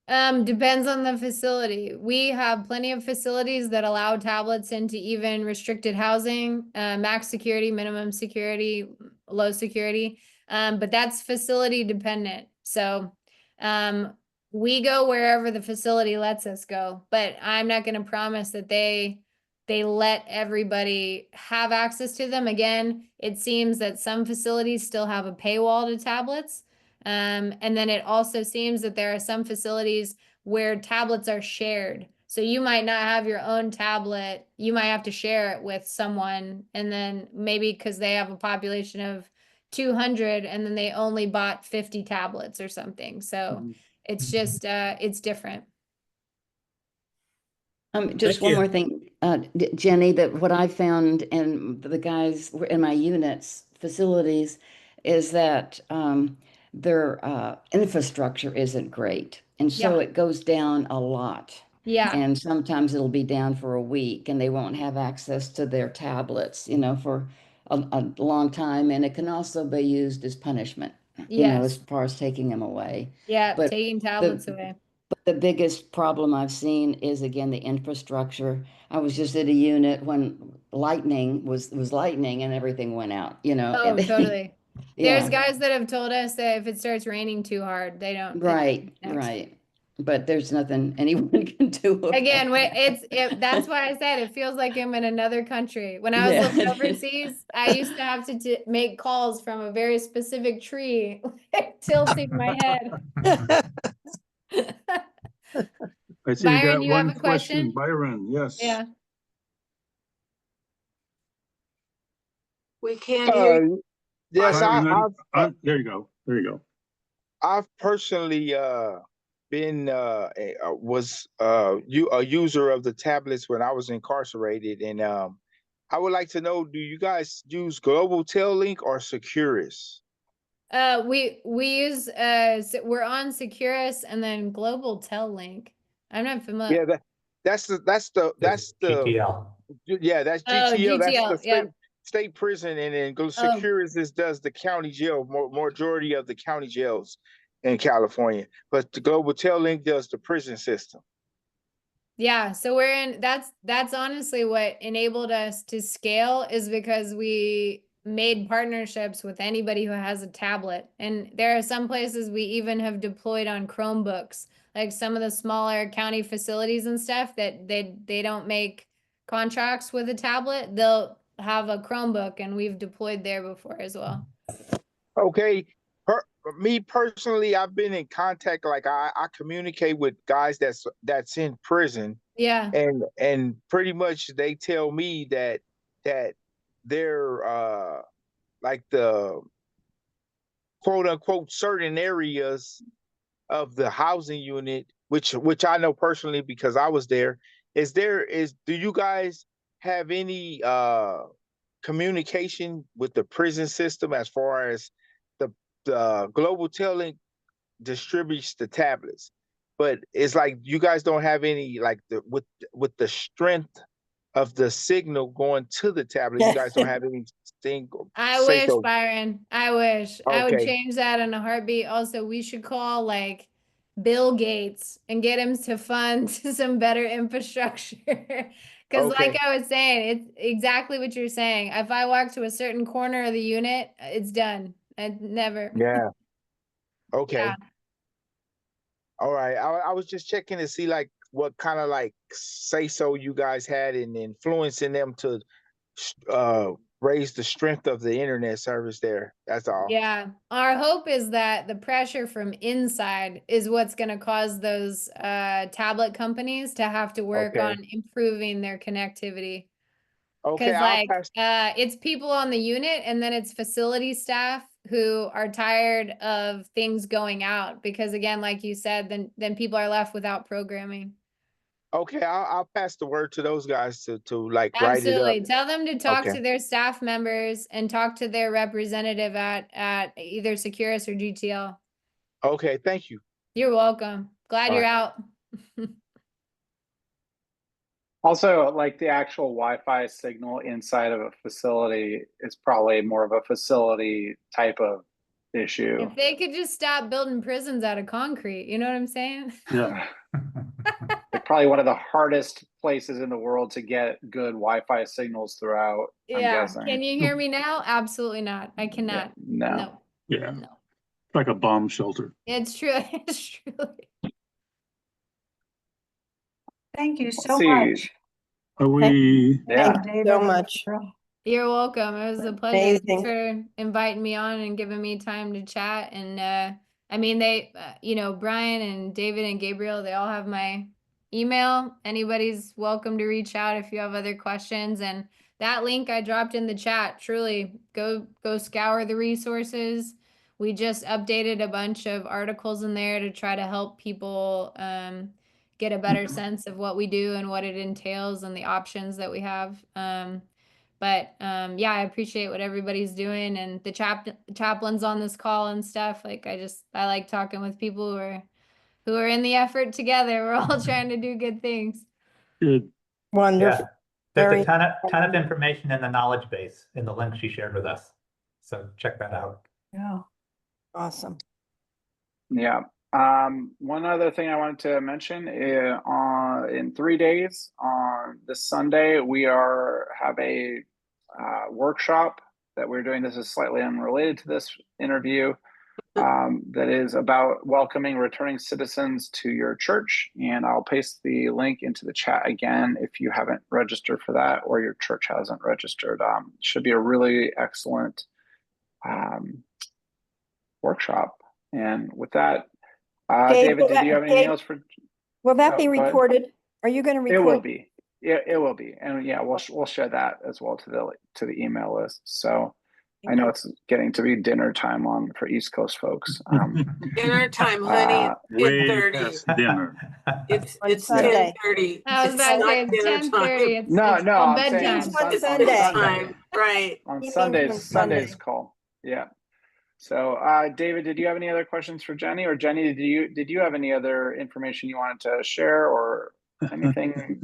Depends on the facility. We have plenty of facilities that allow tablets into even restricted housing, max security, minimum security, low security. But that's facility dependent. So, we go wherever the facility lets us go, but I'm not going to promise that they let everybody have access to them. Again, it seems that some facilities still have a paywall to tablets. And then it also seems that there are some facilities where tablets are shared. So you might not have your own tablet. You might have to share it with someone. And then maybe because they have a population of 200 and then they only bought 50 tablets or something. So it's just, it's different. Just Thank one you. more thing, Jenny, that what I found in the guys in my units, facilities, is that their infrastructure isn't great. And so Yeah. it goes down a lot. Yeah. And sometimes it'll be down for a week and they won't have access to their tablets, for a long time. And it can also be used as punishment, as Yes. far as taking them away. Yeah. But Taking tablets away. the biggest problem I've seen is, again, the infrastructure. I was just at a unit when lightning was lightning and everything went out, Oh, totally. There's Yeah, guys that have told us that if it starts raining too hard, they don't. right. But there's nothing anyone can do about Again, it. that's why I said it feels like I'm in another country. When I was Yeah. living overseas, I used to have to make calls from a very specific tree, tilting my head. I see Byron, you you got have one a question. question? Byron, yes. Yeah. We can't hear you. Yes, Byron, there you go. I've personally been was a user of the tablets when I was incarcerated, and I would like to know: do you guys use Global Tel Link or Securus? We use we're on Securus and then Global Tel Link. I'm not familiar. Yeah, that's the GTL. yeah, that's Oh, GTL. That's GTL, the yeah. state prison, and then Oh. Securus does the county jail, majority of the county jails in California. But the Global Tel Link does the prison system. Yeah, so we're in that's honestly what enabled us to scale, is because we made partnerships with anybody who has a tablet. And there are some places we even have deployed on Chromebooks, like some of the smaller county facilities and stuff that they don't make contracts with a tablet. They'll have a Chromebook, and we've deployed there before as well. Okay. me personally, I've been in contact, like I communicate with guys that's in prison, Yeah. and pretty much they tell me that they're like the quote unquote certain areas of the housing unit, which I know personally because I was there. Do you guys have any communication with the prison system as far as the Global Telling distributes the tablets, but it's like you guys don't have any, like, with the strength of the signal going to the tablet, you guys don't have anything I say wish, so. Byron. I wish. I would Okay. change that in a heartbeat. Also, we should call like Bill Gates and get him to fund some better infrastructure. Because like Okay. I was saying, it's exactly what you're saying. If I walk to a certain corner of the unit, it's done. I never. Yeah. Okay. Yeah. All right. I was just checking to see like what kind of like say so you guys had in influencing them to raise the strength of the internet service there. That's all. Yeah. Our hope is that the pressure from inside is what's going to cause those tablet companies to have to work Okay. on improving their connectivity. Okay, Because I'll like pass. it's people on the unit and then it's facility staff who are tired of things going out because again, like you said, then people are left without programming. Okay, I'll pass the word to those guys to like write it up. Absolutely. Tell them to talk Okay. to their staff members and talk to their representative at either Securus or GTL. Okay, thank you. You're welcome. Glad All you're right. out. Also, like the actual Wi-Fi signal inside of a facility is probably more of a facility type of issue. If they could just stop building prisons out of concrete, you know what I'm saying? Yeah. Like probably one of the hardest places in the world to get good Wi-Fi signals throughout, I'm Yeah. guessing. Can you hear me now? Absolutely not. I Yeah, cannot. no. No. Yeah. No. Like a bomb shelter. It's true. It's true. Thank you Let's so see. much. Are we? Yeah. Thank you David so and much. Carol. You're welcome. It was a pleasure. Thanks Amazing. for inviting me on and giving me time to chat. And I mean, they, you know, Brian and David and Gabriel, they all have my email. Anybody's welcome to reach out if you have other questions. And that link I dropped in the chat, truly go scour the resources. We just updated a bunch of articles in there to try to help people get a better sense of what we do and what it entails and the options that we have. But yeah, I appreciate what everybody's doing and the chaplains on this call and stuff. Like I like talking with people who are in the effort together. We're all trying to do good things. Good. Wonderful. Yeah, there's Very a ton of information in the knowledge base in the link she shared with us. So check that out. Yeah. awesome. Yeah. One other thing I wanted to mention in 3 days on this Sunday, we have a workshop that we're doing. This is slightly unrelated to this interview. That is about welcoming returning citizens to your church. And I'll paste the link into the chat again if you haven't registered for that or your church hasn't registered. Should be a really excellent workshop. And with that, David, did you have anything else for? Will that be go ahead. recorded? Are you going to record? It will be. Yeah, it will be. And yeah, we'll share that as well to the email list. So I know it's getting to be dinner time for East Coast folks. Dinner time, honey. Way 10:30. past dinner. It's Sunday. 10:30. I was about to say it's 10:30. It's No, it's no, called I'm saying bedtime. on It's Sunday. Sunday. Right. On He means Sundays, on Sunday. Sunday's call. Yeah. So, David, did you have any other questions for Jenny? Or Jenny, did you have any other information you wanted to share or anything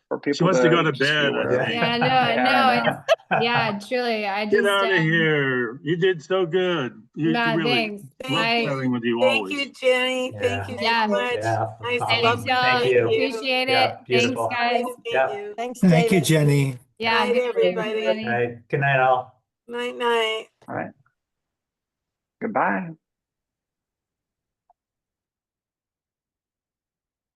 for people? She wants to go to just be bed. aware of? Yeah, no, Yeah, yeah, truly. I Get just out of here. You did so good. You nah, really thanks. love I chatting with you Thank always. you, Jenny. Yeah. Thank you Yeah. so much. Yeah, Nice awesome. thanks, to y'all. Thank you. Appreciate it. Yeah, Thanks, beautiful. guys. Yeah. Meet you. Thanks, Thank you, David. Jenny. Yeah, Night, good night, everybody. everybody. All right. Good night, all. Night, night. All right. Goodbye.